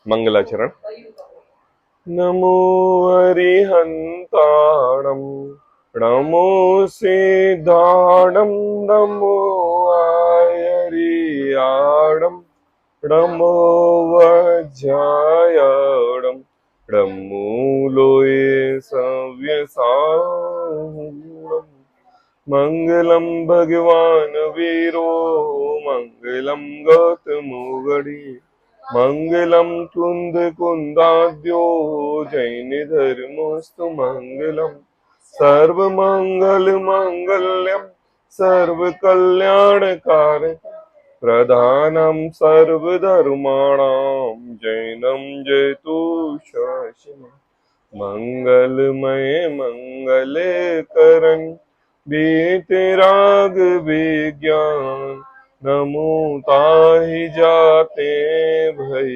मंगलाचरण। नमो अरिहंताणं नमो सिद्धाणं नमो आयरियाणं नमो वज्रायणं नमो लोये सव्यसायणं। मंगलम भगवान वीरो मंगलम गौतमो गणि मंगलम कुंद कुंदाद्यो जैन धर्मोस्तु मंगलम सर्व मंगल मांगल्यम सर्व कल्याणकारक प्रधानम सर्वधर्माणां जैनम जयतु शासनम। मंगलमय मंगले करण बीतराग विज्ञान नमो ताहि जाते भय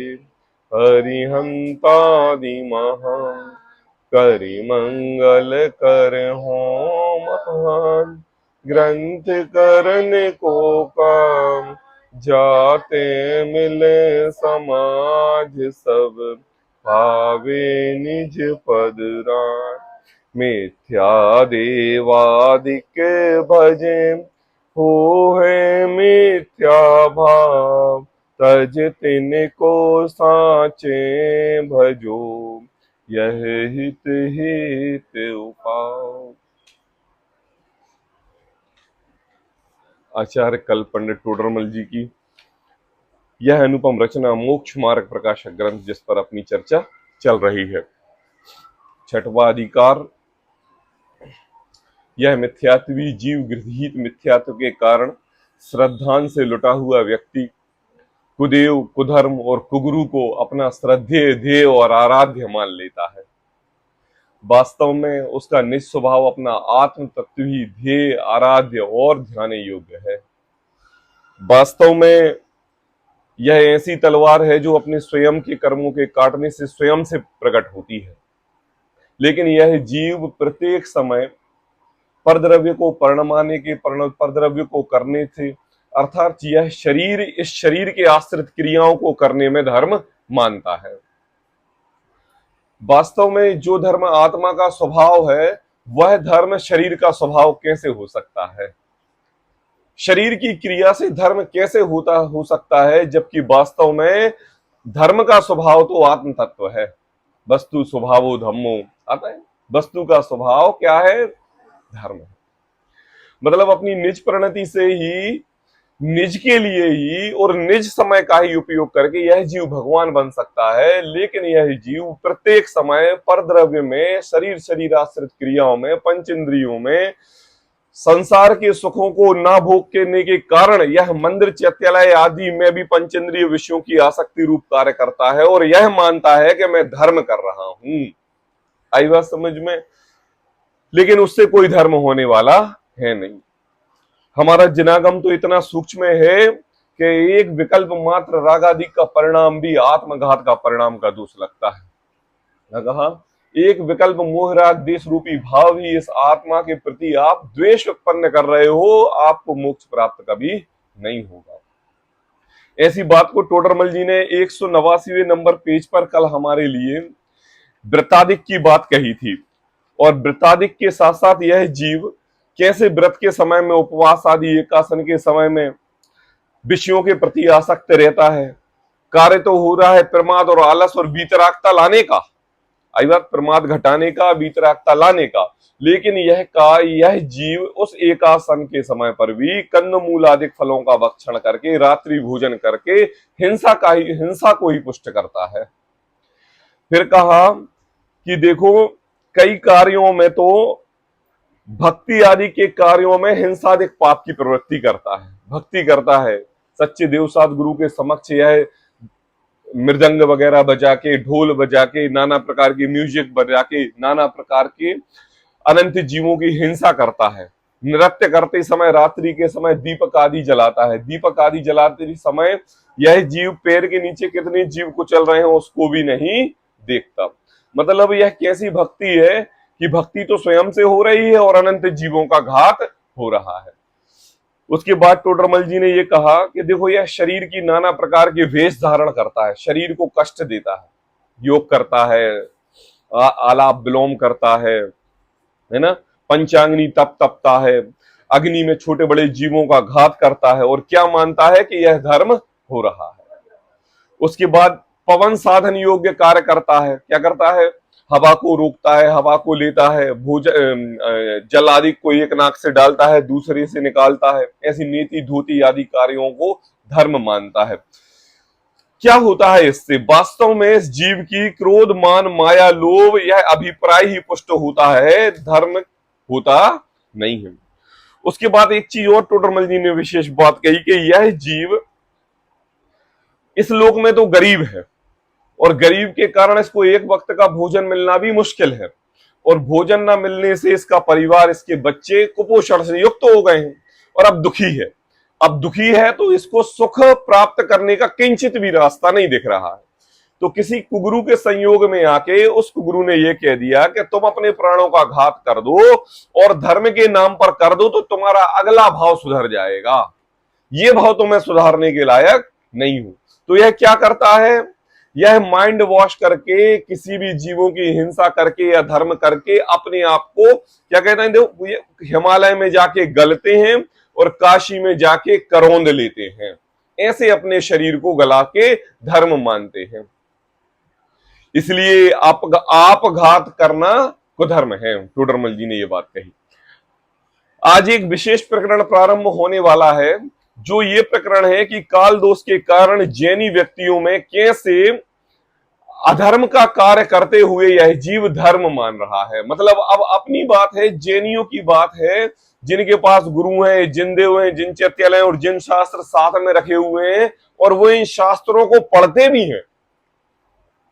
हरिहंतादि महान करि मंगल कर हो महान ग्रंथ करन को काम जाते मिले समाज सब भावे निज पद राज। मिथ्या देवादिक भजे हो है मिथ्या भाव तज तिनको साचे भजो यह हित हित उपाय। आचार्य कल पंडित टोडरमल जी की यह अनुपम रचना मोक्ष मार्ग प्रकाशक ग्रंथ जिस पर अपनी चर्चा चल रही है। छठवां अधिकार, यह मिथ्यात्वी जीव गृहीत मिथ्यात्व के कारण श्रद्धान से लुटा हुआ व्यक्ति कुदेव कुधर्म और कुगुरु को अपना श्रद्धेय ध्येय और आराध्य मान लेता है। वास्तव में उसका निज स्वभाव अपना आत्म तत्व ही ध्येय आराध्य और ध्यान योग्य है। वास्तव में यह ऐसी तलवार है जो अपने स्वयं के कर्मों के काटने से स्वयं से प्रकट होती है, लेकिन यह जीव प्रत्येक समय परद्रव्य को परिणमाने के परद्रव्य को करने से अर्थात यह शरीर इस शरीर के आश्रित क्रियाओं को करने में धर्म मानता है। वास्तव में जो धर्म आत्मा का स्वभाव है वह धर्म शरीर का स्वभाव कैसे हो सकता है? शरीर की क्रिया से धर्म कैसे हो सकता है, जबकि वास्तव में धर्म का स्वभाव तो आत्म तत्व है। वस्तु स्वभावो धम्मो आता है, वस्तु का स्वभाव क्या है? धर्म है। मतलब अपनी निज परिणति से ही, निज के लिए ही और निज समय का ही उपयोग करके यह जीव भगवान बन सकता है, लेकिन यह जीव प्रत्येक समय परद्रव्य में, शरीर शरीर आश्रित क्रियाओं में, पंच इंद्रियों में, संसार के सुखों को ना भोग करने के कारण यह मंदिर चैत्यालय आदि में भी पंचेंद्रिय विषयों की आसक्ति रूप कार्य करता है और यह मानता है कि मैं धर्म कर रहा हूं। आई बात समझ में? लेकिन उससे कोई धर्म होने वाला है नहीं। हमारा जिनागम तो इतना सूक्ष्म है कि एक विकल्प मात्र रागादि का परिणाम भी आत्मघात का परिणाम का दोष लगता है। कहा एक विकल्प मोह राग देश रूपी भाव ही इस आत्मा के प्रति आप द्वेष उत्पन्न कर रहे हो, आपको मोक्ष प्राप्त कभी नहीं होगा। ऐसी बात को टोडरमल जी ने 189वें नंबर पेज पर कल हमारे लिए व्रतादिक की बात कही थी। और व्रतादिक के साथ साथ यह जीव कैसे व्रत के समय में, उपवास आदि एकासन के समय में विषयों के प्रति आसक्त रहता है। कार्य तो हो रहा है प्रमाद और आलस और वीतरागता लाने का, आई बात, प्रमाद घटाने का, वीतरागता लाने का, लेकिन यह जीव उस एकासन के समय पर भी कंदमूल आदि फलों का भक्षण करके, रात्रि भोजन करके हिंसा को ही पुष्ट करता है। फिर कहा कि देखो कई कार्यों में तो भक्ति आदि के कार्यों में हिंसादिक पाप की प्रवृत्ति करता है, भक्ति करता है। सच्चे देवसाद गुरु के समक्ष यह मृदंग वगैरह बजा के, ढोल बजा के, नाना प्रकार की म्यूजिक बजा के, नाना प्रकार के अनंत जीवों की हिंसा करता है। नृत्य करते समय रात्रि के समय दीपक आदि जलाता है। दीपक आदि जलाते समय यह जीव पैर के नीचे कितने जीव को चल रहे हैं उसको भी नहीं देखता। मतलब यह कैसी भक्ति है कि भक्ति तो स्वयं से हो रही है और अनंत जीवों का घात हो रहा है। उसके बाद टोडरमल जी ने ये कहा कि देखो यह शरीर की नाना प्रकार के वेश धारण करता है, शरीर को कष्ट देता है, योग करता है, आलाप विलोम करता है ना, पंचांगनी तप तपता है, अग्नि में छोटे बड़े जीवों का घात करता है, और क्या मानता है कि यह धर्म हो रहा है। उसके बाद पवन साधन योग्य कार्य करता है, क्या करता है, हवा को रोकता है, हवा को लेता है, भोजन जल आदि को एक नाक से डालता है, दूसरे से निकालता है, ऐसी नीति धोती आदि कार्यों को धर्म मानता है। क्या होता है इससे, वास्तव में इस जीव की क्रोध मान माया लोभ यह अभिप्राय ही पुष्ट होता है, धर्म होता नहीं है। उसके बाद एक चीज और टोडरमल जी ने विशेष बात कही कि यह जीव इस लोक में तो गरीब है, और गरीब के कारण इसको एक वक्त का भोजन मिलना भी मुश्किल है, और भोजन न मिलने से इसका परिवार, इसके बच्चे कुपोषण से युक्त हो गए हैं, और अब दुखी है। अब दुखी है तो इसको सुख प्राप्त करने का किंचित भी रास्ता नहीं दिख रहा है। तो किसी कुगुरु के संयोग में आके उस कुगुरु ने यह कह दिया कि तुम अपने प्राणों का घात कर दो और धर्म के नाम पर कर दो, तो तुम्हारा अगला भाव सुधर जाएगा, ये भाव तो मैं सुधारने के लायक नहीं हूं। तो यह क्या करता है, यह माइंड वॉश करके, किसी भी जीवों की हिंसा करके या धर्म करके अपने आप को, क्या कहते हैं, देखो हिमालय में जाके गलते हैं और काशी में जाके करौंद लेते हैं, ऐसे अपने शरीर को गला के धर्म मानते हैं। इसलिए आप घात करना कुधर्म है, टोडरमल जी ने यह बात कही। आज एक विशेष प्रकरण प्रारंभ होने वाला है, जो ये प्रकरण है कि काल दोष के कारण जैनी व्यक्तियों में कैसे अधर्म का कार्य करते हुए यह जीव धर्म मान रहा है। मतलब अब अपनी बात है, जैनियों की बात है, जिनके पास गुरु हैं, जिन देव हैं, जिन चैत्यालय और जिन शास्त्र साथ में रखे हुए हैं, और वो इन शास्त्रों को पढ़ते भी हैं,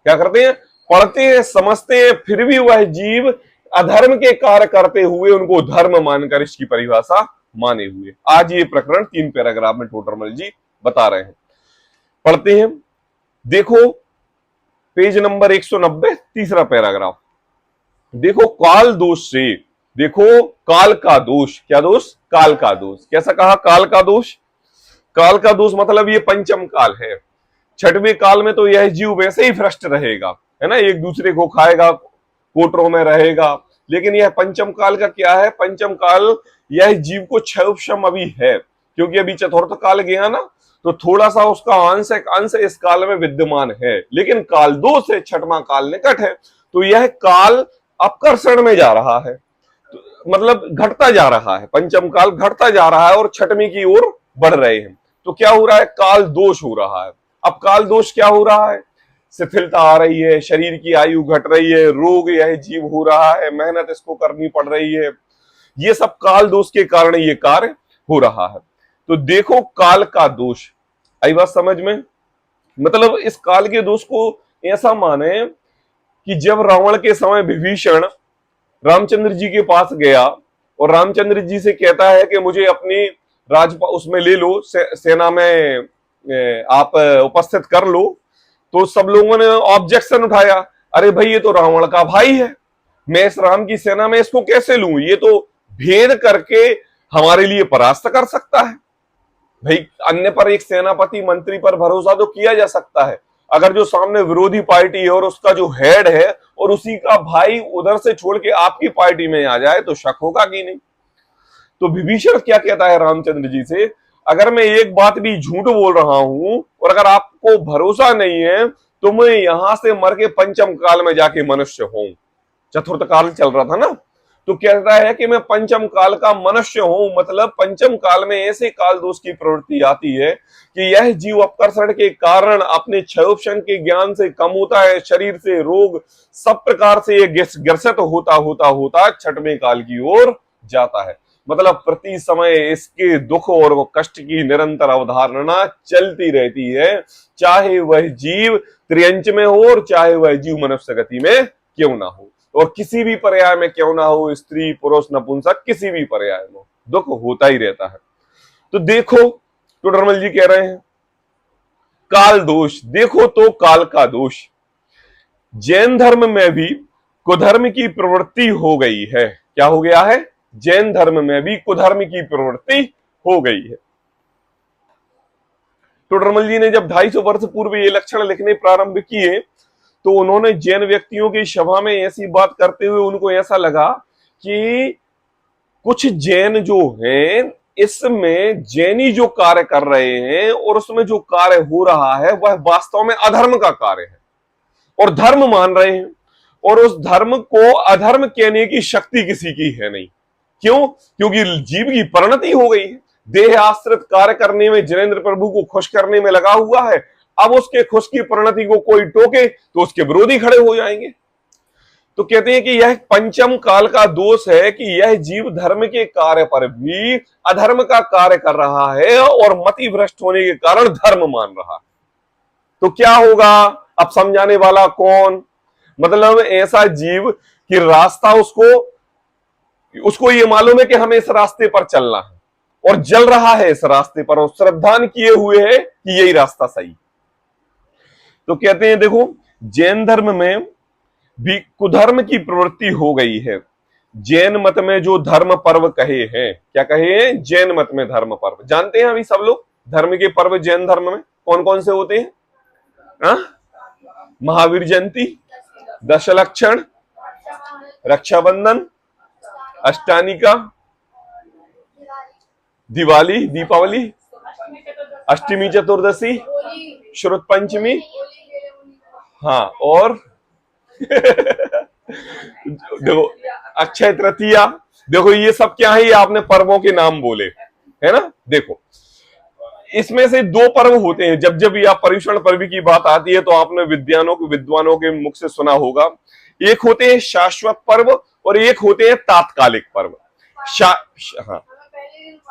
क्या करते हैं, पढ़ते हैं, समझते हैं, फिर भी वह जीव अधर्म के कार्य करते हुए उनको धर्म मानकर इसकी परिभाषा माने हुए। आज ये प्रकरण 3 पैराग्राफ में टोडरमल जी बता रहे हैं, पढ़ते हैं। देखो पेज नंबर 190, तीसरा पैराग्राफ। देखो काल दोष से, देखो काल का दोष, क्या दोष, काल का दोष। कैसा कहा, काल का दोष। काल का दोष मतलब ये पंचम काल है। छठवें काल में तो यह जीव वैसे ही भ्रष्ट रहेगा, है ना, एक दूसरे को खाएगा, कोटरों में रहेगा। लेकिन यह पंचम काल का क्या है, पंचम काल यह जीव को क्षयोपशम अभी है, क्योंकि अभी चतुर्थ काल गया ना, तो थोड़ा सा उसका अंश इस काल में विद्यमान है। लेकिन काल दो से छठवां काल निकट है, तो यह काल अपकर्षण में जा रहा है, तो मतलब घटता जा रहा है, पंचम काल घटता जा रहा है और छठवीं की ओर बढ़ रहे हैं। तो क्या हो रहा है, काल दोष हो रहा है। अब काल दोष क्या हो रहा है, शिथिलता आ रही है, शरीर की आयु घट रही है, रोग यह जीव हो रहा है, मेहनत इसको करनी पड़ रही है, ये सब काल दोष के कारण ये कार्य हो रहा है। तो देखो काल का दोष, आई बात समझ में। मतलब इस काल के दोष को ऐसा माने कि जब रावण के समय विभीषण रामचंद्र जी के पास गया और रामचंद्र जी से कहता है कि मुझे अपनी उसमें ले लो, सेना में आप उपस्थित कर लो, तो सब लोगों ने ऑब्जेक्शन उठाया, अरे भाई ये तो रावण का भाई है, मैं इस राम की सेना में इसको कैसे लूं, ये तो भेद करके हमारे लिए परास्त कर सकता है। भाई अन्य पर, एक सेनापति मंत्री पर भरोसा तो किया जा सकता है, अगर जो सामने विरोधी पार्टी है और उसका जो हेड है और उसी का भाई उधर से छोड़ के आपकी पार्टी में आ जाए तो शक होगा कि नहीं। तो विभीषण क्या कहता है रामचंद्र जी से, अगर मैं एक बात भी झूठ बोल रहा हूं और अगर आपको भरोसा नहीं है तो मैं यहां से मर के पंचम काल में जाके मनुष्य हूं। चतुर्थ काल चल रहा था ना, तो कहता है कि मैं पंचम काल का मनुष्य हूं। मतलब पंचम काल में ऐसे काल दोष की प्रवृत्ति आती है कि यह जीव अपकर्षण के कारण अपने क्षयोपशम के ज्ञान से कम होता है, शरीर से रोग सब प्रकार से ये ग्रसित होता होता होता छठवें काल की ओर जाता है। मतलब प्रति समय इसके दुख और कष्ट की निरंतर अवधारणा चलती रहती है, चाहे वह जीव त्रियंच में हो और चाहे वह जीव मनुष्य गति में क्यों ना हो, और किसी भी पर्याय में क्यों ना हो, स्त्री पुरुष नपुंसक किसी भी पर्याय में दुख होता ही रहता है। तो देखो टोडरमल जी कह रहे हैं काल दोष, देखो तो काल का दोष। जैन धर्म में भी कुधर्म की प्रवृत्ति हो गई है। क्या हो गया है, जैन धर्म में भी कुधर्म की प्रवृत्ति हो गई है। टोडरमल जी ने जब 250 वर्ष पूर्व ये लक्षण लिखने प्रारंभ किए तो उन्होंने जैन व्यक्तियों की सभा में ऐसी बात करते हुए उनको ऐसा लगा कि कुछ जैन जो हैं इसमें जैनी जो कार्य कर रहे हैं और उसमें जो कार्य हो रहा है वह वास्तव में अधर्म का कार्य है और धर्म मान रहे हैं, और उस धर्म को अधर्म कहने की शक्ति किसी की है नहीं। क्यों? क्योंकि जीव की परिणति हो गई है, देह आश्रित कार्य करने में, जिनेंद्र प्रभु को खुश करने में लगा हुआ है। अब उसके खुश की परिणति को कोई टोके तो उसके विरोधी खड़े हो जाएंगे। तो कहते हैं कि यह पंचम काल का दोष है कि यह जीव धर्म के कार्य पर भी अधर्म का कार्य कर रहा है और मति भ्रष्ट होने के कारण धर्म मान रहा है। तो क्या होगा? अब समझाने वाला कौन? मतलब ऐसा जीव कि रास्ता उसको ये मालूम है कि हमें इस रास्ते पर चलना है और चल रहा है इस रास्ते पर और श्रद्धान किए हुए है कि यही रास्ता सही। तो कहते हैं देखो, जैन धर्म में भी कुधर्म की प्रवृत्ति हो गई है। जैन मत में जो धर्म पर्व कहे हैं, क्या कहे हैं? जैन मत में धर्म पर्व। जानते हैं अभी सब लोग धर्म के पर्व जैन धर्म में कौन कौन से होते हैं? महावीर जयंती, दशलक्षण, रक्षाबंधन, अष्टानिका, दिवाली, दीपावली, अष्टमी चतुर्दशी, श्रुत पंचमी, हाँ, और देखो अक्षय तृतीया। देखो ये सब क्या है? ये आपने पर्वों के नाम बोले है ना। देखो इसमें से दो पर्व होते हैं। जब जब यह पर्युषण पर्व की बात आती है तो आपने विद्वानों के मुख से सुना होगा। एक होते हैं शाश्वत पर्व और एक होते हैं तात्कालिक पर्व। हाँ,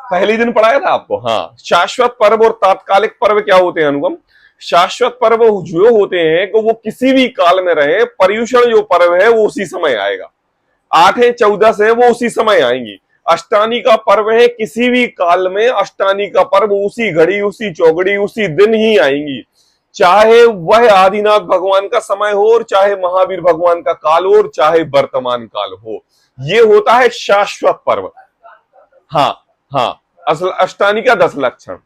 पहले दिन पढ़ाया था आपको। हाँ, शाश्वत पर्व और तात्कालिक पर्व क्या होते हैं अनुपम? शाश्वत पर्व जो होते हैं कि वो किसी भी काल में रहे। पर्युषण जो पर्व है वो उसी समय आएगा। 8 है 14 है वो उसी समय आएंगी। अष्टानी का पर्व है, किसी भी काल में अष्टानी का पर्व उसी घड़ी, उसी चौगड़ी, उसी दिन ही आएंगी, चाहे वह आदिनाथ भगवान का समय हो और चाहे महावीर भगवान का काल हो और चाहे वर्तमान काल हो। ये होता है शाश्वत पर्व। हाँ हाँ, असल अष्टानी का 10 लक्षण।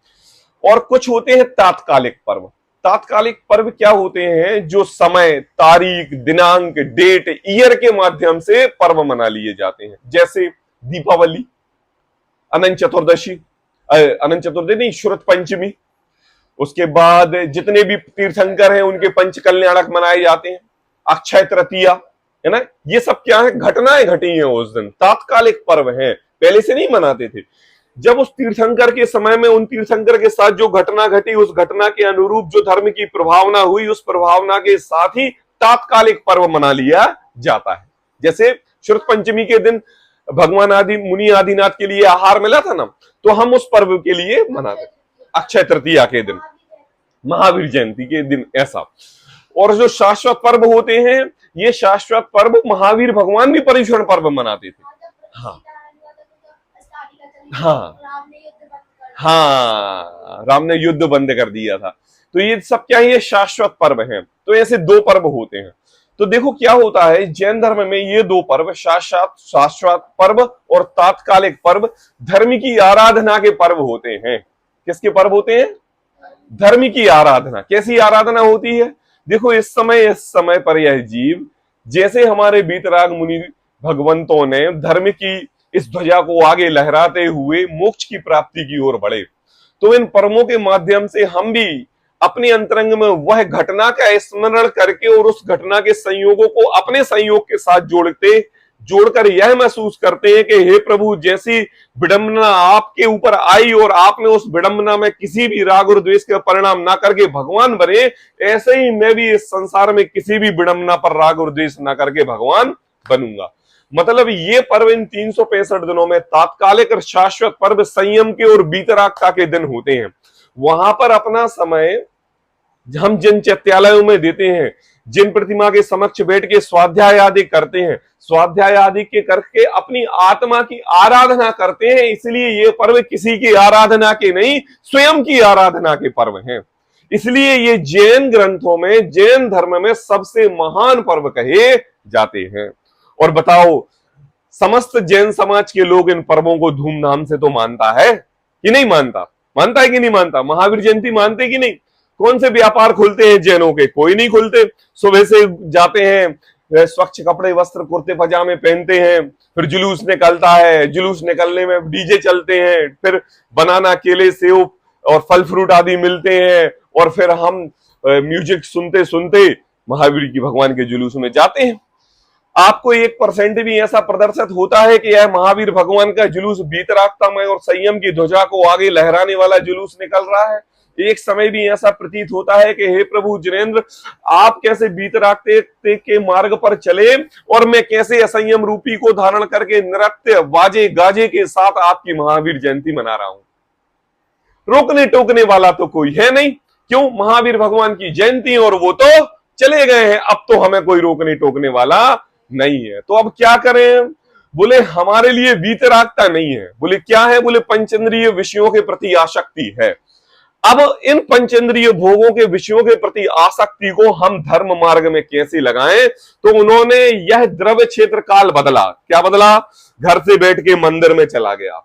और कुछ होते हैं तात्कालिक पर्व। तात्कालिक पर्व क्या होते हैं? जो समय, तारीख, दिनांक, डेट, ईयर के माध्यम से पर्व मना लिए जाते हैं। जैसे दीपावली, अनंत चतुर्दशी नहीं, श्रुत पंचमी। उसके बाद जितने भी तीर्थंकर हैं उनके पंच कल्याणक मनाए जाते हैं। अक्षय तृतीया है ना। ये सब क्या है? घटनाएं घटी हैं उस दिन, तात्कालिक पर्व हैं, पहले से नहीं मनाते थे। जब उस तीर्थंकर के समय में उन तीर्थंकर के साथ जो घटना घटी, उस घटना के अनुरूप जो धर्म की प्रभावना हुई, उस प्रभावना के साथ ही तात्कालिक पर्व मना लिया जाता है। जैसे श्रुत पंचमी के दिन भगवान आदि मुनि आदिनाथ के लिए आहार मिला था ना, तो हम उस पर्व के लिए मनाते। अक्षय तृतीया के दिन, महावीर जयंती के दिन, ऐसा। और जो शाश्वत पर्व होते हैं, ये शाश्वत पर्व महावीर भगवान भी पर्युषण पर्व मनाते थे। हाँ हाँ हाँ, राम ने युद्ध बंद कर दिया था। तो ये सब क्या है? ये शाश्वत पर्व हैं। तो ऐसे दो पर्व होते हैं। तो देखो क्या होता है जैन धर्म में, ये दो पर्व, शाश्वत पर्व और तात्कालिक पर्व, धर्म की आराधना के पर्व होते हैं। किसके पर्व होते हैं? धर्म की आराधना। कैसी आराधना होती है? देखो इस समय पर यह जीव, जैसे हमारे वीतराग मुनि भगवंतों ने धर्म की इस ध्वजा को आगे लहराते हुए मोक्ष की प्राप्ति की ओर बढ़े, तो इन पर्वों के माध्यम से हम भी अपने अंतरंग में वह घटना का स्मरण करके और उस घटना के संयोगों को अपने संयोग के साथ जोड़कर यह महसूस करते हैं कि हे प्रभु, जैसी विडंबना आपके ऊपर आई और आपने उस विडंबना में किसी भी राग और द्वेष का परिणाम ना करके भगवान बने, ऐसे ही मैं भी इस संसार में किसी भी विडंबना पर राग और द्वेष ना करके भगवान बनूंगा। मतलब ये पर्व इन 365 दिनों में तात्कालिक और शाश्वत पर्व संयम के और वीतरागता के दिन होते हैं। वहां पर अपना समय हम जिन चैत्यालयों में देते हैं, जिन प्रतिमा के समक्ष बैठ के स्वाध्याय आदि करते हैं, स्वाध्याय आदि के करके अपनी आत्मा की आराधना करते हैं। इसलिए ये पर्व किसी की आराधना के नहीं, स्वयं की आराधना के पर्व हैं। इसलिए ये जैन ग्रंथों में, जैन धर्म में सबसे महान पर्व कहे जाते हैं। और बताओ, समस्त जैन समाज के लोग इन पर्वों को धूमधाम से तो मानता है कि नहीं मानता? मानता है कि नहीं मानता? महावीर जयंती मानते कि नहीं? कौन से व्यापार खुलते हैं जैनों के? कोई नहीं खुलते। सुबह से जाते हैं, स्वच्छ कपड़े वस्त्र कुर्ते पजामे पहनते हैं, फिर जुलूस निकलता है, जुलूस निकलने में डीजे चलते हैं, फिर बनाना केले सेब और फल फ्रूट आदि मिलते हैं, और फिर हम म्यूजिक सुनते सुनते महावीर की भगवान के जुलूस में जाते हैं। आपको 1% भी ऐसा प्रदर्शित होता है कि यह महावीर भगवान का जुलूस वीतरागतामय और संयम की ध्वजा को आगे लहराने वाला जुलूस निकल रहा है? एक समय भी ऐसा प्रतीत होता है कि हे प्रभु जिनेंद्र, आप कैसे वीतरागते के मार्ग पर चले और मैं कैसे असंयम रूपी को धारण करके नृत्य बाजे गाजे के साथ आपकी महावीर जयंती मना रहा हूं? रोकने टोकने वाला तो कोई है नहीं। क्यों? महावीर भगवान की जयंती और वो तो चले गए हैं, अब तो हमें कोई रोकने टोकने वाला नहीं है। तो अब क्या करें? बोले हमारे लिए वीतरागता नहीं है। बोले क्या है? बोले पंचेंद्रिय विषयों के प्रति आसक्ति है। अब इन पंचेंद्रिय भोगों के विषयों के प्रति आसक्ति को हम धर्म मार्ग में कैसे लगाएं? तो उन्होंने यह द्रव्य क्षेत्र काल बदला। क्या बदला? घर से बैठ के मंदिर में चला गया,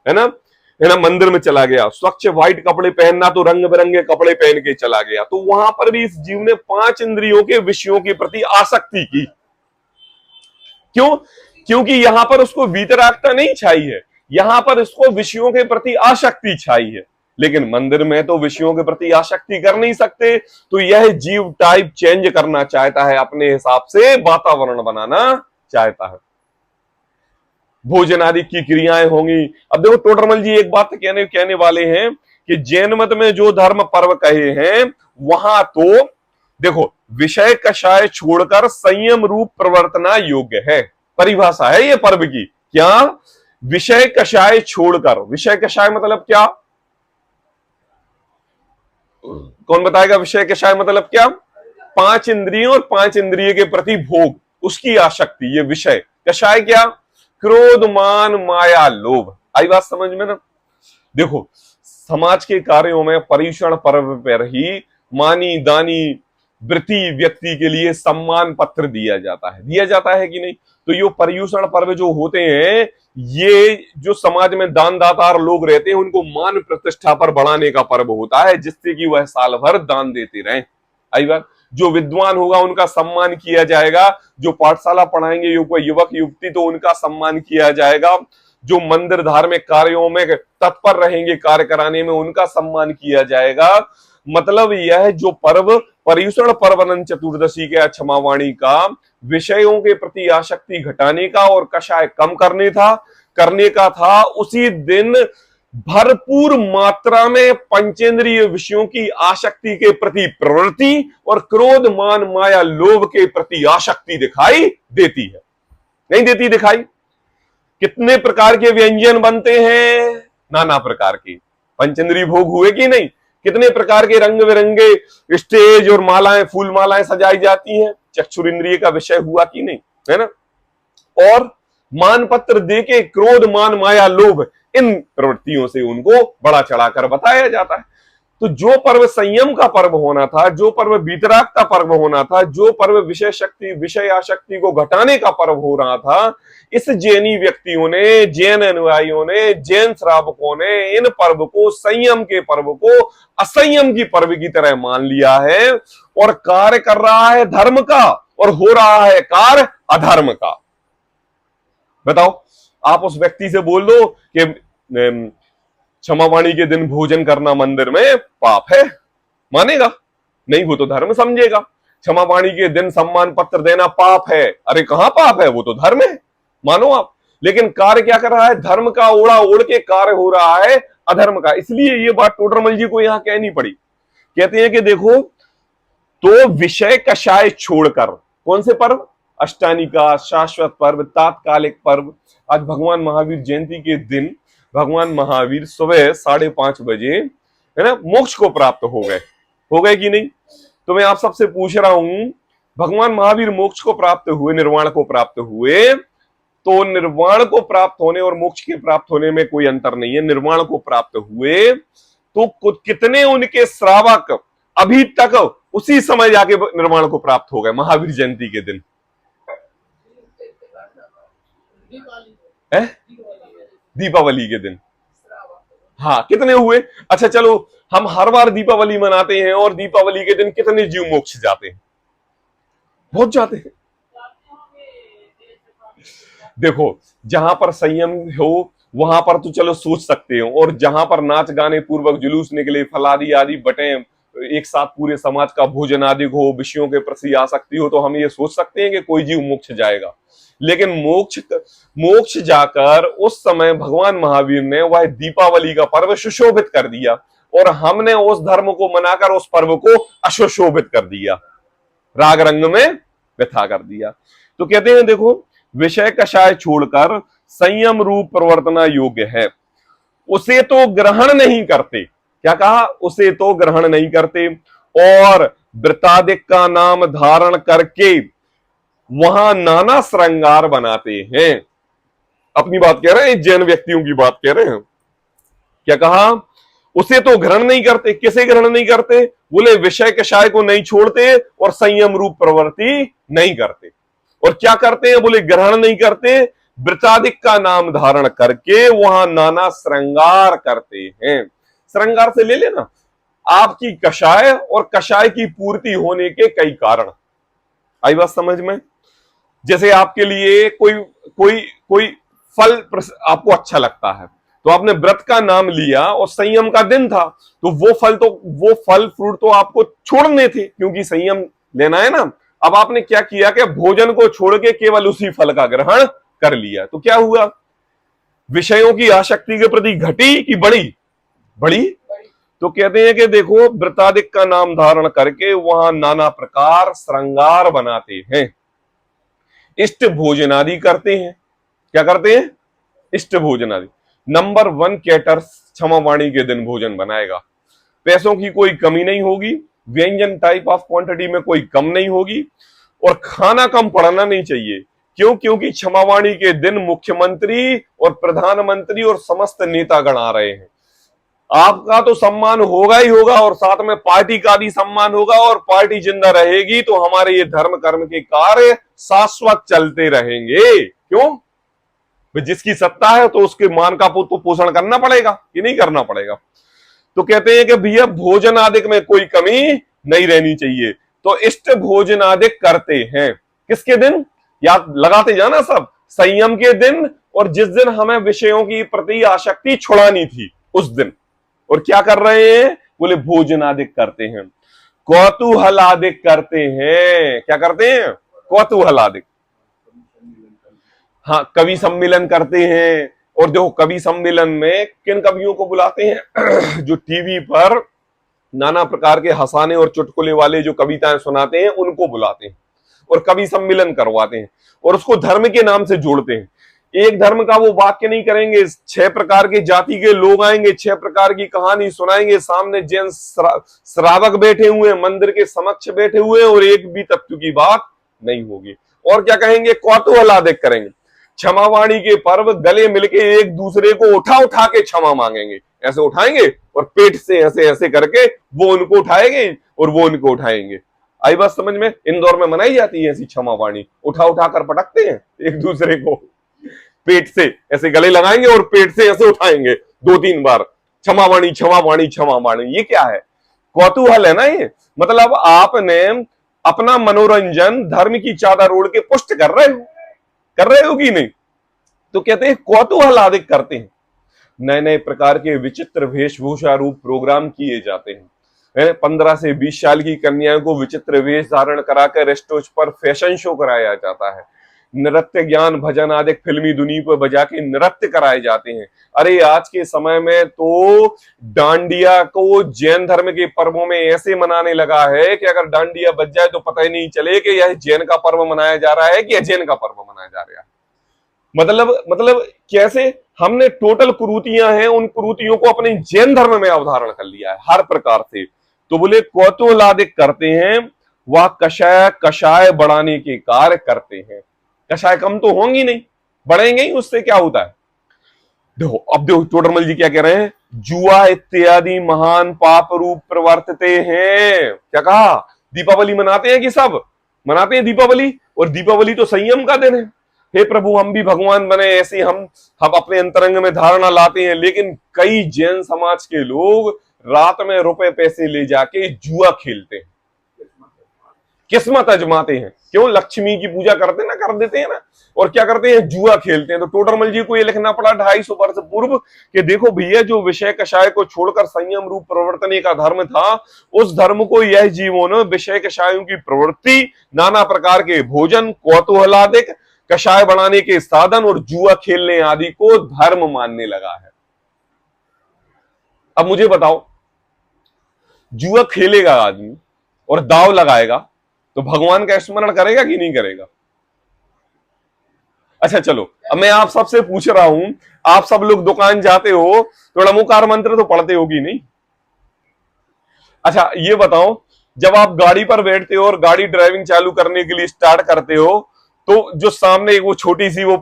है ना, है ना, मंदिर में चला गया। स्वच्छ व्हाइट कपड़े पहनना तो रंग बिरंगे कपड़े पहन के चला गया। तो वहां पर भी इस जीव ने 5 इंद्रियों के विषयों के प्रति आसक्ति की। क्यों? क्योंकि यहां पर उसको वीतरागता नहीं छाई है, यहां पर इसको विषयों के प्रति आसक्ति छाई है। लेकिन मंदिर में तो विषयों के प्रति आसक्ति कर नहीं सकते, तो यह जीव टाइप चेंज करना चाहता है, अपने हिसाब से वातावरण बनाना चाहता है। भोजन आदि की क्रियाएं होंगी। अब देखो टोडरमल जी एक बात कहने वाले हैं कि जैन मत में जो धर्म पर्व कहे हैं वहां तो देखो विषय कषाय छोड़कर संयम रूप प्रवर्तना योग्य है। परिभाषा है ये पर्व की। क्या? विषय कषाय छोड़कर। विषय कषाय मतलब क्या? कौन बताएगा? विषय कषाय मतलब क्या? 5 इंद्रियों और 5 इंद्रिय के प्रति भोग, उसकी आसक्ति, ये विषय। कषाय क्या? क्रोध मान माया लोभ। आई बात समझ में ना? देखो समाज के कार्यों में पर्युषण पर्व पर ही मानी दानी वृत्ति व्यक्ति के लिए सम्मान पत्र दिया जाता है। दिया जाता है कि नहीं? तो ये पर्युषण पर्व जो होते हैं, ये जो समाज में दान दातार लोग रहते हैं उनको मान प्रतिष्ठा पर बढ़ाने का पर्व होता है, जिससे कि वह साल भर दान देते रहें। आई बात? जो विद्वान होगा उनका सम्मान किया जाएगा, जो पाठशाला पढ़ाएंगे युवक युवती तो उनका सम्मान किया जाएगा, जो मंदिर धार्मिक कार्यों में तत्पर रहेंगे कार्य कराने में उनका सम्मान किया जाएगा। मतलब यह जो पर्व पर्युषण पर्व अनंत चतुर्दशी के क्षमावाणी का विषयों के प्रति आसक्ति घटाने का और कषाय कम करने का था, उसी दिन भरपूर मात्रा में पंचेंद्रिय विषयों की आसक्ति के प्रति प्रवृत्ति और क्रोध मान माया लोभ के प्रति आसक्ति दिखाई देती है। नहीं देती दिखाई? कितने प्रकार के व्यंजन बनते हैं? नाना प्रकार के पंचेंद्रिय भोग हुए कि नहीं? कितने प्रकार के रंग बिरंगे स्टेज और मालाएं, फूल मालाएं सजाई जाती हैं। चक्षुरिंद्रिय का विषय हुआ कि नहीं, है ना? और मानपत्र देके क्रोध मान माया लोभ इन प्रवृत्तियों से उनको बड़ा चढ़ाकर बताया जाता है। तो जो पर्व संयम का पर्व होना था, जो पर्व वीतराग का पर्व होना था, जो पर्व विषय आसक्ति को घटाने का पर्व हो रहा था, इस जैनी व्यक्तियों ने, जैन अनुयायियों ने, जैन श्रावकों ने इन पर्व को, संयम के पर्व को असंयम की पर्व की तरह मान लिया है और कार्य कर रहा है धर्म का और हो रहा है कार्य अधर्म का। बताओ, आप उस व्यक्ति से बोल दो कि क्षमावाणी के दिन भोजन करना मंदिर में पाप है, मानेगा? नहीं, वो तो धर्म समझेगा। क्षमावाणी के दिन सम्मान पत्र देना पाप है, अरे कहां पाप है, वो तो धर्म है, मानो आप। लेकिन कार्य क्या कर रहा है? धर्म का ओढ़ा ओढ़ के कार्य हो रहा है अधर्म का। इसलिए ये बात टोडरमल जी को यहां कहनी पड़ी। कहते हैं कि देखो, तो विषय कषाय छोड़कर, कौन से पर्व? अष्टानिका, शाश्वत पर्व, तात्कालिक पर्व। आज भगवान महावीर जयंती के दिन भगवान महावीर सुबह 5:30 बजे, है ना, मोक्ष को प्राप्त हो गए कि नहीं? तो मैं आप सबसे पूछ रहा हूं, भगवान महावीर मोक्ष को प्राप्त हुए, निर्वाण को प्राप्त हुए, तो निर्वाण को प्राप्त होने और मोक्ष के प्राप्त होने में कोई अंतर नहीं है। निर्वाण को प्राप्त हुए तो कितने उनके श्रावक अभी तक उसी समय जाके निर्वाण को प्राप्त हो गए महावीर जयंती के दिन? दीपावली के दिन। हाँ, कितने हुए? अच्छा चलो, हम हर बार दीपावली मनाते हैं और दीपावली के दिन कितने जीव मोक्ष जाते हैं? बहुत जाते हैं। देखो, जहां पर संयम हो वहां पर तो चलो सोच सकते हो, और जहां पर नाच गाने पूर्वक जुलूस निकले, फलादी आदि बटे, एक साथ पूरे समाज का भोजन आदि हो, विषयों के प्रति आसक्ति हो, तो हम ये सोच सकते हैं कि कोई जीव मोक्ष जाएगा। लेकिन मोक्ष मोक्ष जाकर उस समय भगवान महावीर ने वह दीपावली का पर्व सुशोभित कर दिया, और हमने उस धर्म को मनाकर उस पर्व को अशुशोभित कर दिया, राग रंग में व्यथा कर दिया। तो कहते हैं देखो, विषय कषाय छोड़कर संयम रूप प्रवर्तना योग्य है, उसे तो ग्रहण नहीं करते। क्या कहा? उसे तो ग्रहण नहीं करते, और वृतादिक का नाम धारण करके वहां नाना श्रृंगार बनाते हैं। अपनी बात कह रहे हैं, जैन व्यक्तियों की बात कह रहे हैं। क्या कहा? उसे तो ग्रहण नहीं करते। किसे ग्रहण नहीं करते? बोले विषय कषाय को नहीं छोड़ते और संयम रूप प्रवृत्ति नहीं करते। और क्या करते हैं? बोले ग्रहण नहीं करते, वृतादिक का नाम धारण करके वहां नाना श्रृंगार करते हैं। श्रृंगार से ले लेना, आपकी कषाय और कषाय की पूर्ति होने के कई कारण। आई बात समझ में? जैसे आपके लिए कोई कोई कोई फल आपको अच्छा लगता है, तो आपने व्रत का नाम लिया और संयम का दिन था, तो वो फल फ्रूट तो आपको छोड़ने थे, क्योंकि संयम लेना है ना। अब आपने क्या किया कि भोजन को छोड़ के केवल उसी फल का ग्रहण कर लिया, तो क्या हुआ? विषयों की आसक्ति के प्रति घटी कि बढ़ी? बढ़ी। तो कहते हैं कि देखो, व्रतादिक का नाम धारण करके वहां नाना प्रकार श्रृंगार बनाते हैं, इष्ट भोजन आदि करते हैं। क्या करते हैं? इष्ट भोजन आदि। नंबर 1 कैटर क्षमावाणी के दिन भोजन बनाएगा, पैसों की कोई कमी नहीं होगी, व्यंजन टाइप ऑफ क्वांटिटी में कोई कम नहीं होगी, और खाना कम पड़ना नहीं चाहिए। क्यों? क्योंकि क्षमावाणी के दिन मुख्यमंत्री और प्रधानमंत्री और समस्त नेतागण आ रहे हैं। आपका तो सम्मान होगा ही होगा, और साथ में पार्टी का भी सम्मान होगा, और पार्टी जिंदा रहेगी तो हमारे ये धर्म कर्म के कार्य शाश्वत चलते रहेंगे। क्यों? जिसकी सत्ता है तो उसके मान का तो पोषण करना पड़ेगा कि नहीं करना पड़ेगा। तो कहते हैं कि भैया भोजन आदि में कोई कमी नहीं रहनी चाहिए, तो इष्ट भोजन आदि करते हैं। किसके दिन? याद लगाते जाना सब, संयम के दिन, और जिस दिन हमें विषयों की प्रति आसक्ति छुड़ानी थी उस दिन। और क्या कर रहे हैं? बोले भोजन आदि करते हैं, कौतूहल आदि करते हैं। क्या करते हैं? कौतूहल आदि। हाँ, कवि सम्मेलन करते हैं। और देखो, कवि सम्मेलन में किन कवियों को बुलाते हैं? जो टीवी पर नाना प्रकार के हंसाने और चुटकुले वाले जो कविताएं सुनाते हैं उनको बुलाते हैं, और कवि सम्मेलन करवाते हैं, और उसको धर्म के नाम से जोड़ते हैं। एक धर्म का वो वाक्य नहीं करेंगे, 6 प्रकार के जाति के लोग आएंगे, 6 प्रकार की कहानी सुनाएंगे, सामने जैन श्रावक बैठे हुए हैं, मंदिर के समक्ष बैठे हुए हैं, और एक भी तत्व की बात नहीं होगी। और क्या कहेंगे? कौतूहल आदि करेंगे। क्षमावाणी के पर्व गले मिलके एक दूसरे को उठा उठा के क्षमा मांगेंगे, ऐसे उठाएंगे और पेट से ऐसे ऐसे करके वो उनको उठाएंगे और वो उनको उठाएंगे। आई बात समझ में? इंदौर में मनाई जाती है ऐसी क्षमावाणी, उठा उठा कर पटकते हैं एक दूसरे को, पेट से ऐसे गले लगाएंगे और पेट से ऐसे उठाएंगे 2-3 बार, क्षमावाणी क्षमावाणी क्षमावाणी। ये क्या है? कौतूहल है ना ये। मतलब आपने अपना मनोरंजन धर्म की चादर ओढ़ के पुष्ट कर रहे हो कि नहीं? तो कहते हैं कौतूहल आदि करते हैं। नए नए प्रकार के विचित्र वेशभूषा रूप प्रोग्राम किए जाते हैं। 15 से 20 साल की कन्याओं को विचित्र वेश धारण कराकर स्टेज पर फैशन शो कराया जाता है। नृत्य ज्ञान भजन आदि फिल्मी धुनी पर बजा के नृत्य कराए जाते हैं। अरे आज के समय में तो डांडिया को जैन धर्म के पर्वों में ऐसे मनाने लगा है कि अगर डांडिया बज जाए तो पता ही नहीं चले कि यह जैन का पर्व मनाया जा रहा है कि अजैन का पर्व मनाया जा रहा है। मतलब कैसे हमने टोटल कुरीतियां हैं, उन कुरीतियों को अपने जैन धर्म में अवधारण कर लिया है हर प्रकार से। तो बोले कौतूहल आदि करते हैं, वह कषाय बढ़ाने के कार्य करते हैं। कषाय कम तो होंगी नहीं, बढ़ेंगे ही, उससे क्या होता है? देखो, अब देखो टोडरमल जी क्या कह रहे हैं, जुआ इत्यादि महान पाप रूप प्रवर्तते हैं। क्या कहा? दीपावली मनाते हैं कि सब मनाते हैं दीपावली, और दीपावली तो संयम का दिन है। हे प्रभु हम भी भगवान बने, ऐसी हम अपने अंतरंग में धारणा लाते हैं। लेकिन कई जैन समाज के लोग रात में रुपए पैसे ले जाके जुआ खेलते हैं, किस्मत आजमाते हैं। क्यों? लक्ष्मी की पूजा करते हैं ना, कर देते हैं ना, और क्या करते हैं? जुआ खेलते हैं। तो टोडरमल जी को ये लिखना पड़ा 250 वर्ष पूर्व कि देखो भैया, जो विषय कषाय को छोड़कर संयम रूप प्रवर्तने का धर्म था, उस धर्म को यह जीवों ने विषय कषायों की प्रवृत्ति, नाना प्रकार के भोजन, कौतूहलादिक कषाय बनाने के साधन और जुआ खेलने आदि को धर्म मानने लगा है। अब मुझे बताओ, जुआ खेलेगा आदमी और दाव लगाएगा तो भगवान का स्मरण करेगा कि नहीं करेगा? अच्छा चलो, अब मैं आप सबसे पूछ रहा हूं, आप सब लोग दुकान जाते हो तो नमोकार मंत्र तो पढ़ते हो कि नहीं? अच्छा ये बताओ, जब आप गाड़ी पर बैठते हो और गाड़ी ड्राइविंग चालू करने के लिए स्टार्ट करते हो, तो जो सामने वो छोटी सी वो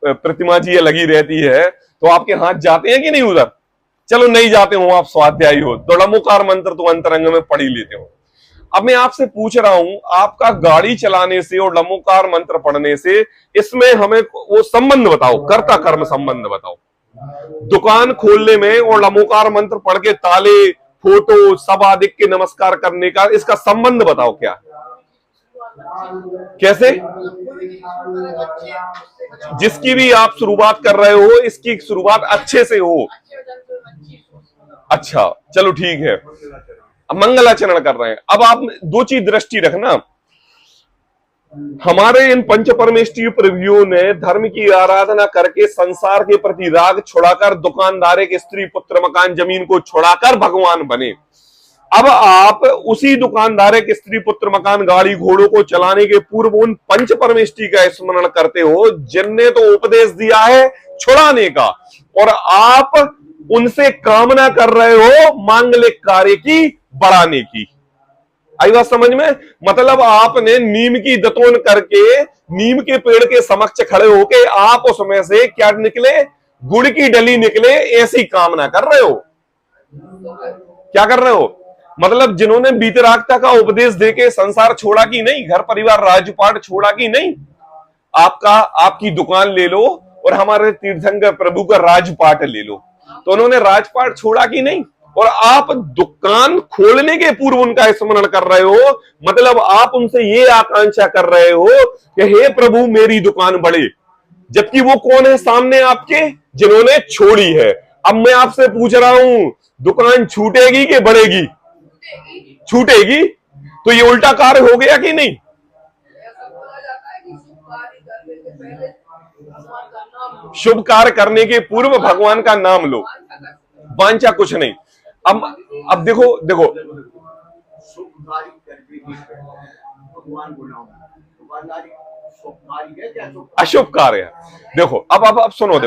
प्रतिमा जी लगी रहती है, तो आपके हाथ जाते हैं कि नहीं उधर? चलो नहीं जाते हो, आप स्वाध्यायी हो, तो नमोकार मंत्र तो अंतरंग में पढ़ ही लेते हो। अब मैं आपसे पूछ रहा हूं, आपका गाड़ी चलाने से और नमोकार मंत्र पढ़ने से, इसमें हमें वो संबंध बताओ, कर्ता कर्म संबंध बताओ। दुकान खोलने में और नमोकार मंत्र पढ़ के ताले, फोटो सब आदि के नमस्कार करने का इसका संबंध बताओ क्या? कैसे? जिसकी भी आप शुरुआत कर रहे हो, इसकी शुरुआत अच्छे से हो। अच्छा चलो ठीक है, मंगलाचरण कर रहे हैं। अब आप दो चीज दृष्टि रखना, हमारे इन पंच परमेष्ठीय प्रभुओं ने धर्म की आराधना करके संसार के प्रति राग छुड़ाकर, दुकानदार के स्त्री पुत्र मकान जमीन को छुड़ाकर भगवान बने। अब आप उसी दुकानदार के स्त्री पुत्र मकान गाड़ी घोड़ों को चलाने के पूर्व उन पंच परमेष्ठी का स्मरण करते हो जिनने तो उपदेश दिया है छुड़ाने का, और आप उनसे कामना कर रहे हो मांगलिक कार्य की बढ़ाने की। आई बात समझ में? मतलब आपने नीम की दतोन करके नीम के पेड़ के समक्ष खड़े होके आप उसमें से क्या निकले? गुड़ की डली निकले, ऐसी कामना कर रहे हो। क्या कर रहे हो? मतलब जिन्होंने बीतरागता का उपदेश देके संसार छोड़ा कि नहीं, घर परिवार राजपाट छोड़ा कि नहीं। आपकी दुकान ले लो और हमारे तीर्थंकर प्रभु का राजपाट ले लो, तो उन्होंने राजपाट छोड़ा कि नहीं? और आप दुकान खोलने के पूर्व उनका स्मरण कर रहे हो, मतलब आप उनसे ये आकांक्षा कर रहे हो कि हे प्रभु मेरी दुकान बढ़े, जबकि वो कौन है सामने आपके? जिन्होंने छोड़ी है। अब मैं आपसे पूछ रहा हूं, दुकान छूटेगी कि बढ़ेगी? छूटेगी। तो ये उल्टा कार्य हो गया कि नहीं? शुभ कार्य करने के पूर्व भगवान का नाम लो, वांछा कुछ नहीं। अब देखो अशुभ कार्य है। देखो अब सुनो,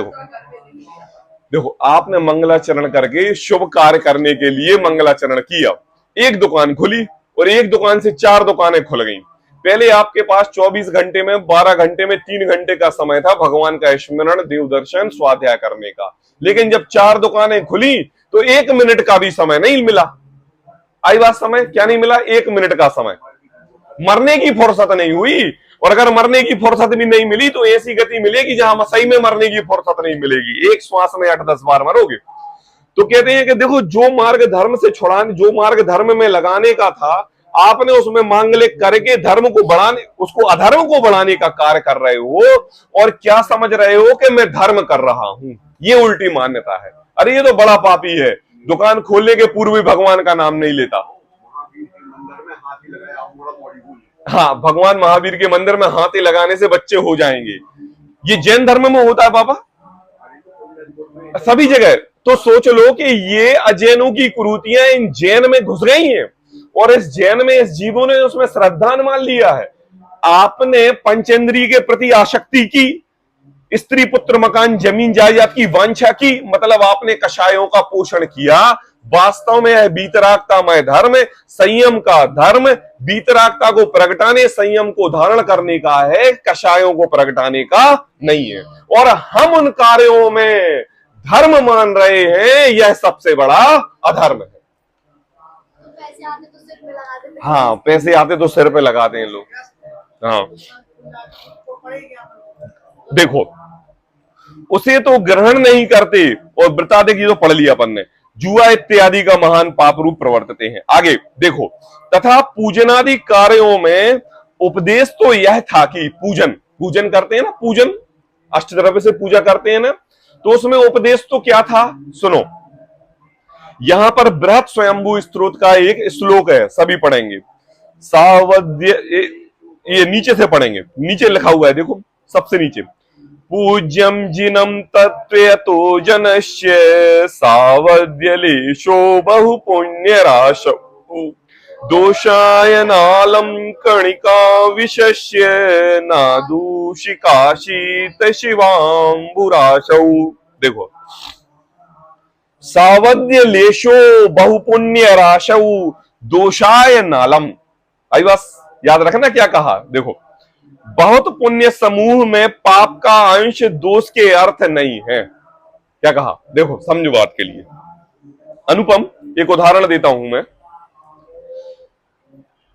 देखो आपने मंगलाचरण करके शुभ कार्य करने के लिए मंगलाचरण किया, एक दुकान खुली और एक दुकान से 4 दुकानें खुल गई। पहले आपके पास 24 घंटे में 12 घंटे में 3 घंटे का समय था भगवान का स्मरण, देव दर्शन, स्वाध्याय करने का। लेकिन जब 4 दुकानें खुली तो 1 मिनट का भी समय नहीं मिला। आई बात समय? क्या नहीं मिला? 1 मिनट का समय। मरने की फुर्सत नहीं हुई, और अगर मरने की फुर्सत भी नहीं मिली तो ऐसी गति मिलेगी जहां सही में मरने की फुर्सत नहीं मिलेगी, एक श्वास में 8-10 बार मरोगे। तो कहते हैं कि देखो, जो मार्ग धर्म से छुड़ाने, जो मार्ग धर्म में लगाने का था, आपने उसमें मांगलिक करके धर्म को बढ़ाने, उसको अधर्म को बढ़ाने का कार्य कर रहे हो, और क्या समझ रहे हो कि मैं धर्म कर रहा हूं। ये उल्टी मान्यता है। अरे ये तो बड़ा पापी है, दुकान खोलने के पूर्व भी भगवान का नाम नहीं लेता। हाँ, भगवान महावीर के मंदिर में हाथी लगाने से बच्चे हो जाएंगे, ये जैन धर्म में होता है बाबा, सभी जगह। तो सोच लो कि ये अजैनों की कुरीतियां इन जैन में घुस गई हैं, और इस जैन में इस जीवों ने उसमें श्रद्धा मान लिया है। आपने पंचेंद्रिय के प्रति आसक्ति की, स्त्री पुत्र मकान जमीन जायदाद की वांछा की, मतलब आपने कषायों का पोषण किया। वास्तव में यह बीतरागतामय धर्म, संयम का धर्म, बीतरागता को प्रगटाने, संयम को धारण करने का है, कषायों को प्रगटाने का नहीं है। और हम उन कार्यों में धर्म मान रहे हैं, यह सबसे बड़ा अधर्म है। पैसे आते तो सिर पे लगाते हैं। हाँ, पैसे आते तो सिर पे लगाते हैं लोग। हाँ देखो, उसे तो ग्रहण नहीं करते और वृताधिक ये तो पढ़ लिया अपन ने, जुआ इत्यादि का महान पाप रूप प्रवर्तते हैं। आगे देखो, तथा पूजनादि कार्यों में उपदेश तो यह था कि पूजन पूजन करते हैं ना, पूजन अष्टद्रव्य से पूजा करते हैं ना, तो उसमें उपदेश तो क्या था, सुनो। यहां पर बृहत स्वयंभू स्त्रोत का एक श्लोक है, सभी पढ़ेंगे। सावध्य, ये नीचे से पढ़ेंगे, नीचे लिखा हुआ है, देखो सबसे नीचे, पूज्यम जिनम तत्वतो जनस्य सावध्यलेशो बहु पुण्य राश दोषाय नालम कणिका विशस्य नादूषिका शीत शिवांबुराशौ। देखो, सावध्य लेशो बहुपुण्य राशौ दोषाय नालम। आई बस याद रखना क्या कहा, देखो, बहुत पुण्य समूह में पाप का अंश दोष के अर्थ नहीं है। क्या कहा, देखो समझो बात के लिए। अनुपम, एक उदाहरण देता हूं मैं।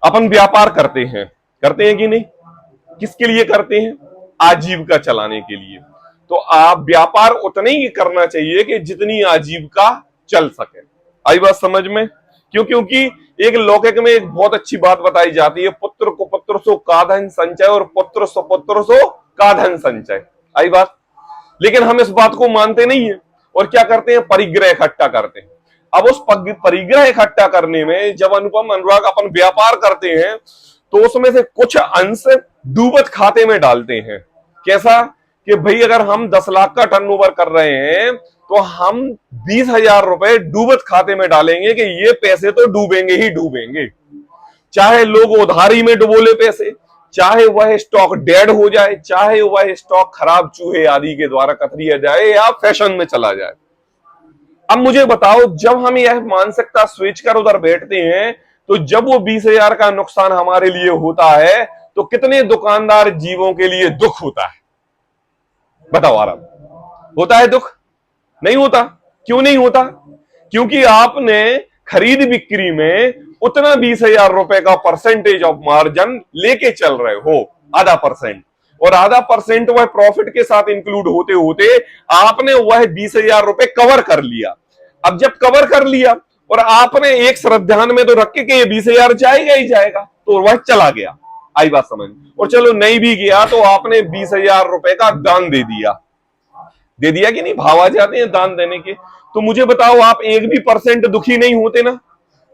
अपन व्यापार करते हैं कि नहीं, किसके लिए करते हैं, आजीविका चलाने के लिए। तो आप व्यापार उतना ही करना चाहिए कि जितनी आजीविका चल सके। आई बात समझ में, क्योंकि एक लौकिक में एक बहुत अच्छी बात बताई जाती है, पुत्र को पुत्र सो का धन संचय और पुत्र सो का धन संचय। आई बात, लेकिन हम इस बात को मानते नहीं है और क्या करते हैं, परिग्रह इकट्ठा करते हैं। अब उस परिग्रह इकट्ठा करने में जब अनुपम अनुराग अपन व्यापार करते हैं तो उसमें से कुछ अंश डूबत खाते में डालते हैं। कैसा कि भाई अगर हम 10 लाख का टर्नओवर कर रहे हैं तो हम 20,000 रुपए डूबत खाते में डालेंगे कि ये पैसे तो डूबेंगे ही डूबेंगे, चाहे लोग उधारी में डुबोले पैसे, चाहे वह स्टॉक डेड हो जाए, चाहे वह स्टॉक खराब चूहे आदि के द्वारा कतरिया जाए या फैशन में चला जाए। अब मुझे बताओ, जब हम यह मानसिकता स्विच कर उधर बैठते हैं तो जब वो 20,000 का नुकसान हमारे लिए होता है तो कितने दुकानदार जीवों के लिए दुख होता है, बताओ आराम, होता है दुख, नहीं होता? क्यों नहीं होता? क्योंकि आपने खरीद बिक्री में उतना 20,000 रुपए का परसेंटेज ऑफ मार्जिन लेके चल रहे हो, आधा परसेंट, और आधा परसेंट वह प्रॉफिट के साथ इंक्लूड होते होते आपने वह 20,000 रुपए कवर कर लिया। अब जब कवर कर लिया और आपने एक श्रद्धान में तो रख के ये 20,000 जाएगा ही जाएगा, तो वह चला गया। आई बात समझ, और चलो नहीं भी गया तो आपने 20,000 रुपए का दान दे दिया कि नहीं, भाव आ जाते हैं दान देने के। तो मुझे बताओ, आप एक भी परसेंट दुखी नहीं होते ना,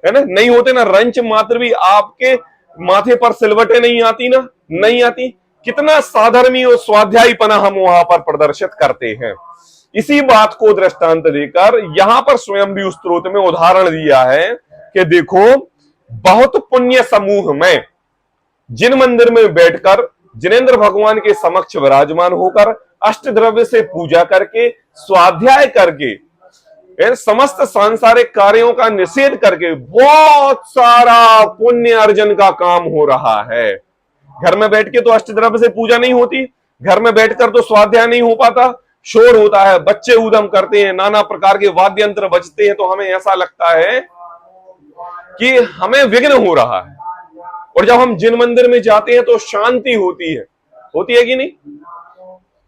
है ना, नहीं होते ना, रंच मात्र भी आपके माथे पर सिलवटें नहीं आती ना, नहीं आती। कितना साधर्मी और स्वाध्यायीपना हम वहां पर प्रदर्शित करते हैं। इसी बात को दृष्टांत देकर यहां पर स्वयंभू स्त्रोत में उदाहरण दिया है कि देखो, बहुत पुण्य समूह में जिन मंदिर में बैठकर जिनेंद्र भगवान के समक्ष विराजमान होकर अष्टद्रव्य से पूजा करके स्वाध्याय करके समस्त सांसारिक कार्यों का निषेध करके बहुत सारा पुण्य अर्जन का काम हो रहा है। घर में बैठ के तो अष्टद्रव्य से पूजा नहीं होती, घर में बैठकर तो स्वाध्याय नहीं हो पाता, शोर होता है, बच्चे ऊधम करते हैं, नाना प्रकार के वाद्य यंत्र बजते हैं, तो हमें ऐसा लगता है कि हमें विघ्न हो रहा है। और जब हम जिन मंदिर में जाते हैं तो शांति होती है कि नहीं,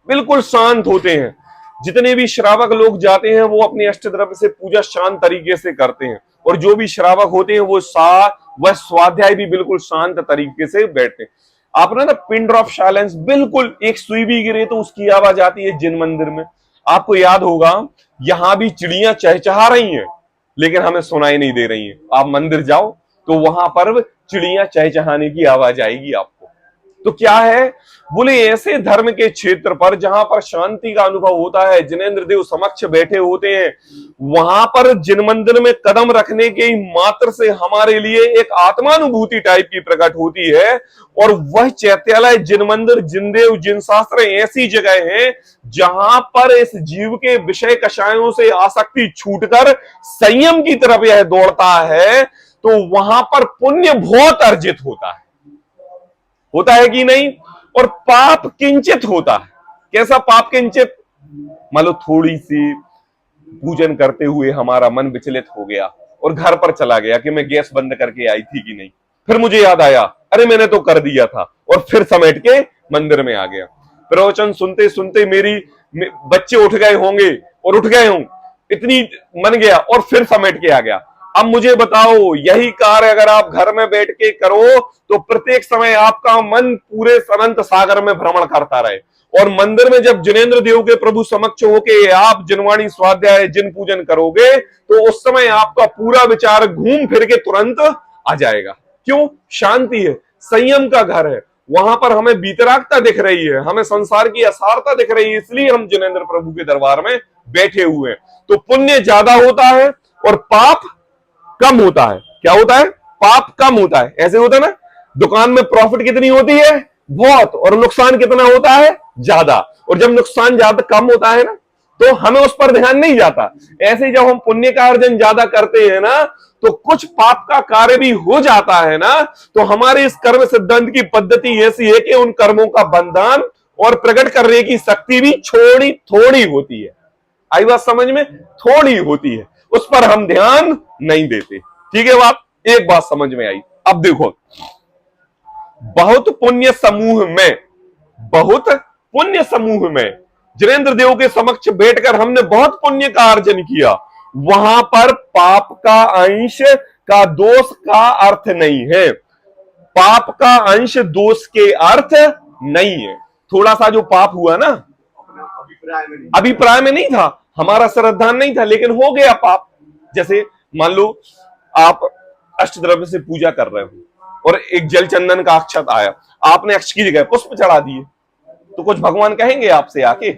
बिल्कुल शांत होते हैं। जितने भी श्रावक लोग जाते हैं वो अपने अष्टद्रव्य से पूजा शांत तरीके से करते हैं, और जो भी श्रावक होते हैं वह स्वाध्याय भी बिल्कुल शांत तरीके से बैठते हैं। आपने ना पिन ड्रॉप साइलेंस, बिल्कुल एक सुई भी गिरे तो उसकी आवाज आती है जिन मंदिर में। आपको याद होगा, यहां भी चिड़ियां चहचहा रही हैं लेकिन हमें सुनाई नहीं दे रही हैं। आप मंदिर जाओ तो वहां पर चिड़ियां चहचहाने की आवाज आएगी आपको। तो क्या है, बोले ऐसे धर्म के क्षेत्र पर जहां पर शांति का अनुभव होता है, जिनेंद्र देव समक्ष बैठे होते हैं, वहां पर जिन मंदिर में कदम रखने के मात्र से हमारे लिए एक आत्मानुभूति टाइप की प्रकट होती है। और वह चैत्यालय, जिन मंदिर, जिन देव, जिन शास्त्र ऐसी जगह है जहां पर इस जीव के विषय कषायों से आसक्ति छूटकर संयम की तरफ यह दौड़ता है, तो वहां पर पुण्य बहुत अर्जित होता है कि नहीं, और पाप किंचित होता है। कैसा पाप किंचित, मान लो थोड़ी सी पूजन करते हुए हमारा मन विचलित हो गया और घर पर चला गया कि मैं गैस बंद करके आई थी कि नहीं, फिर मुझे याद आया अरे मैंने तो कर दिया था, और फिर समेट के मंदिर में आ गया। प्रवचन सुनते सुनते बच्चे उठ गए होंगे और उठ गए हों, इतनी मन गया और फिर समेट के आ गया। अब मुझे बताओ, यही कार्य अगर आप घर में बैठ के करो तो प्रत्येक समय आपका मन पूरे अनंत सागर में भ्रमण करता रहे, और मंदिर में जब जिनेंद्र देव के प्रभु समक्ष होके आप जिनवाणी स्वाध्याय जिन पूजन करोगे तो उस समय आपका पूरा विचार घूम फिर के तुरंत आ जाएगा। क्यों? शांति है, संयम का घर है, वहां पर हमें वीतरागता दिख रही है, हमें संसार की असारता दिख रही है, इसलिए हम जिनेंद्र प्रभु के दरबार में बैठे हुए हैं। तो पुण्य ज्यादा होता है और पाप कम होता है। क्या होता है? पाप कम होता है। ऐसे होता है ना, दुकान में प्रॉफिट कितनी होती है? बहुत, और नुकसान कितना होता है? ज्यादा। और जब नुकसान ज्यादा कम होता है ना तो हमें उस पर ध्यान नहीं जाता। ऐसे जब हम पुण्य का अर्जन ज्यादा करते हैं ना तो कुछ पाप का कार्य भी हो जाता है ना, तो हमारे इस कर्म सिद्धांत की पद्धति ऐसी है कि उन कर्मों का बंधन और प्रकट करने की शक्ति भी थोड़ी थोड़ी होती है। आई बात समझ में? थोड़ी होती है, उस पर हम ध्यान नहीं देते। ठीक है बात? एक बात समझ में आई। अब देखो, बहुत पुण्य समूह में जिनेंद्र देव के समक्ष बैठकर हमने बहुत पुण्य का अर्जन किया, वहां पर पाप का अंश का दोष का अर्थ नहीं है। पाप का अंश दोष के अर्थ नहीं है। थोड़ा सा जो पाप हुआ ना, अभिप्राय में नहीं था, हमारा श्रद्धा नहीं था, लेकिन हो गया पाप। जैसे मान लो आप अष्टद्रव्य से पूजा कर रहे हो और एक जल चंदन का अक्षत आया, आपने अक्ष की जगह पुष्प चढ़ा दिए, तो कुछ भगवान कहेंगे आपसे आके,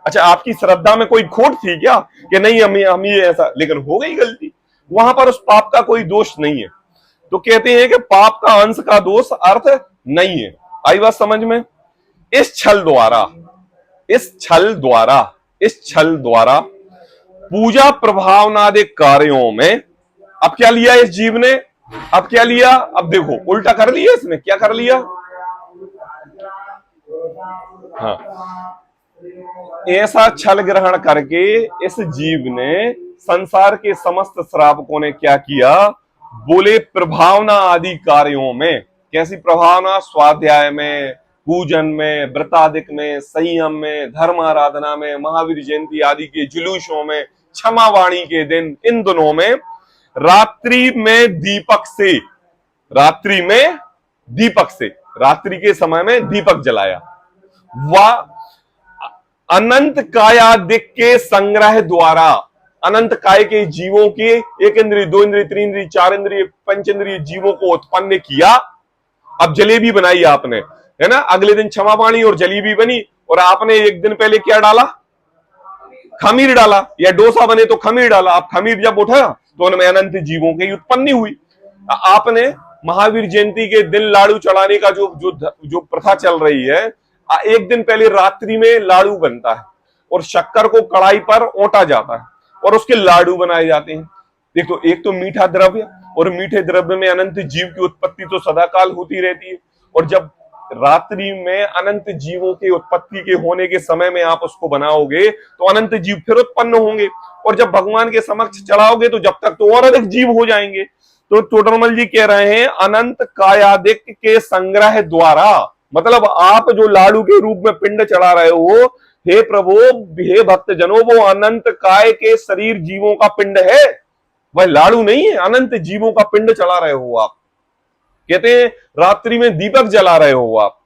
अच्छा आपकी श्रद्धा में कोई खोट थी क्या कि नहीं हम ये ऐसा, लेकिन हो गई गलती, वहां पर उस पाप का कोई दोष नहीं है। तो कहते हैं कि पाप का अंश का दोष अर्थ नहीं है। आई बात समझ में? इस छल द्वारा पूजा प्रभावनादि कार्यों में अब क्या लिया इस जीव ने? अब क्या लिया? अब देखो उल्टा कर लिया इसने। क्या कर लिया? हाँ, ऐसा छल ग्रहण करके इस जीव ने, संसार के समस्त श्रावकों ने क्या किया? बोले प्रभावना आदि कार्यों में। कैसी प्रभावना? स्वाध्याय में, पूजन में, व्रतादिक में, संयम में, धर्म आराधना में, महावीर जयंती आदि के जुलूसों में, क्षमा वाणी के दिन, इन दिनों में रात्रि में रात्रि के समय में दीपक जलाया। वह अनंत कायादिक के संग्रह द्वारा, अनंत काय के जीवों के, एक इंद्रिय, दो इंद्रिय, तीन इंद्रिय, चार इंद्रिय, पंच इंद्रिय जीवों को उत्पन्न किया। अब जलेबी बनाई आपने, है ना, अगले दिन क्षमा वाणी और जलेबी बनी, और आपने एक दिन पहले क्या डाला? खमीर डाला, या डोसा बने तो खमीर डाला। अब खमीर जब उठा तो उनमें अनंत जीवों की उत्पत्ति हुई। आपने महावीर जयंती के दिन लाड़ू चढ़ाने का जो प्रथा चल रही है, एक दिन पहले रात्रि में लाड़ू बनता है और शक्कर को कढ़ाई पर ओटा जाता है और उसके लाडू बनाए जाते हैं। देखो, एक तो मीठा द्रव्य, और मीठे द्रव्य में अनंत जीव की उत्पत्ति तो सदाकाल होती रहती है, और जब रात्रि में अनंत जीवों की उत्पत्ति के होने के समय में आप उसको बनाओगे तो अनंत जीव फिर उत्पन्न होंगे, और जब भगवान के समक्ष चढ़ाओगे तो जब तक तो और अधिक जीव हो जाएंगे। तो टोडरमल जी कह रहे हैं अनंत कायादिक के संग्रह द्वारा, मतलब आप जो लाडू के रूप में पिंड चढ़ा रहे हो, हे प्रभु, हे भक्त जनों, वो अनंत काय के शरीर जीवों का पिंड है, वह लाडू नहीं है। अनंत जीवों का पिंड चला रहे हो आप। कहते हैं रात्रि में दीपक जला रहे हो आप।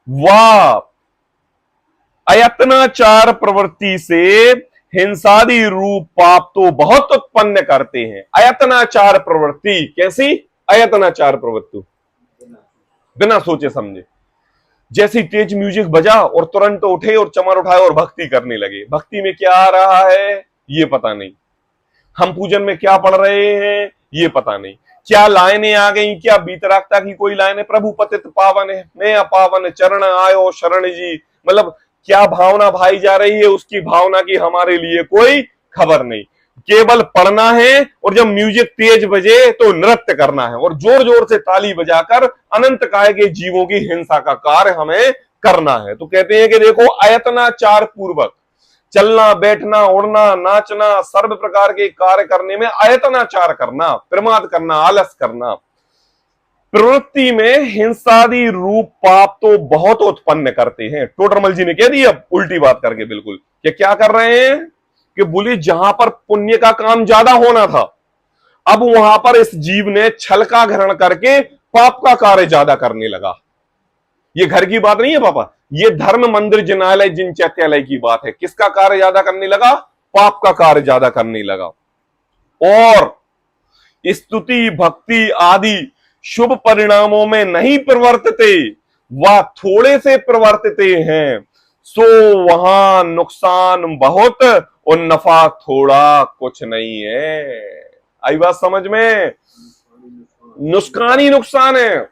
वाह! अयत्नाचार प्रवृत्ति से हिंसादि रूप पाप तो बहुत उत्पन्न करते हैं। अयत्नाचार प्रवृत्ति कैसी? अयत्नाचार प्रवृत्ति, बिना सोचे समझे। जैसी तेज म्यूजिक बजा और तुरंत उठे और चमर उठाए और भक्ति करने लगे। भक्ति में क्या आ रहा है ये पता नहीं, हम पूजन में क्या पढ़ रहे हैं ये पता नहीं, क्या लाइनें आ गई, क्या बीतरागता की कोई लाइनें, प्रभु पतित पावन है मैं अपावन चरण आयो शरण जी, मतलब क्या भावना भाई जा रही है, उसकी भावना की हमारे लिए कोई खबर नहीं। केवल पढ़ना है, और जब म्यूजिक तेज बजे तो नृत्य करना है और जोर जोर से ताली बजाकर अनंत काय के जीवों की हिंसा का कार्य हमें करना है। तो कहते हैं कि देखो, अयत्नाचार पूर्वक चलना, बैठना, उड़ना, नाचना, सर्व प्रकार के कार्य करने में अयत्नाचार करना, प्रमाद करना, आलस करना, प्रवृत्ति में हिंसादी रूप पाप तो बहुत उत्पन्न करते हैं। टोडरमल जी ने कह दी अब उल्टी बात करके बिल्कुल कि क्या कर रहे हैं कि बोले जहां पर पुण्य का काम ज्यादा होना था, अब वहां पर इस जीव ने छल का ग्रहण करके पाप का कार्य ज्यादा करने लगा। ये घर की बात नहीं है पापा, ये धर्म मंदिर जिनालय जिन चैत्यालय की बात है। किसका कार्य ज्यादा करने लगा? पाप का कार्य ज्यादा करने लगा। और स्तुति भक्ति आदि शुभ परिणामों में नहीं प्रवर्तते, वह थोड़े से प्रवर्तते हैं, सो वहां नुकसान बहुत और नफा थोड़ा कुछ नहीं है। आई बात समझ में? नुकसान ही नुकसान है।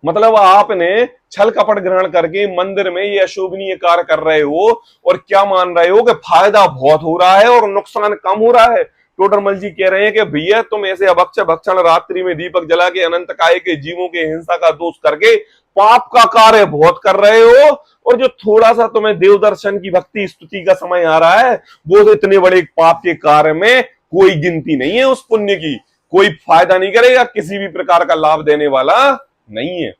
मतलब आपने छल कपट ग्रहण करके मंदिर में ये अशोभनीय कार्य कर रहे हो और क्या मान रहे हो कि फायदा बहुत हो रहा है और नुकसान कम हो रहा है। टोडरमल जी कह रहे हैं कि भैया तुम ऐसे अभक्ष भक्षण रात्रि में दीपक जला के अनंत काय के जीवों के हिंसा का दोष करके पाप का कार्य बहुत कर रहे हो, और जो थोड़ा सा तुम्हें देव दर्शन की भक्ति स्तुति का समय आ रहा है वो तो इतने बड़े पाप के कार्य में कोई गिनती नहीं है, उस पुण्य की कोई फायदा नहीं करेगा, किसी भी प्रकार का लाभ देने वाला नहीं है।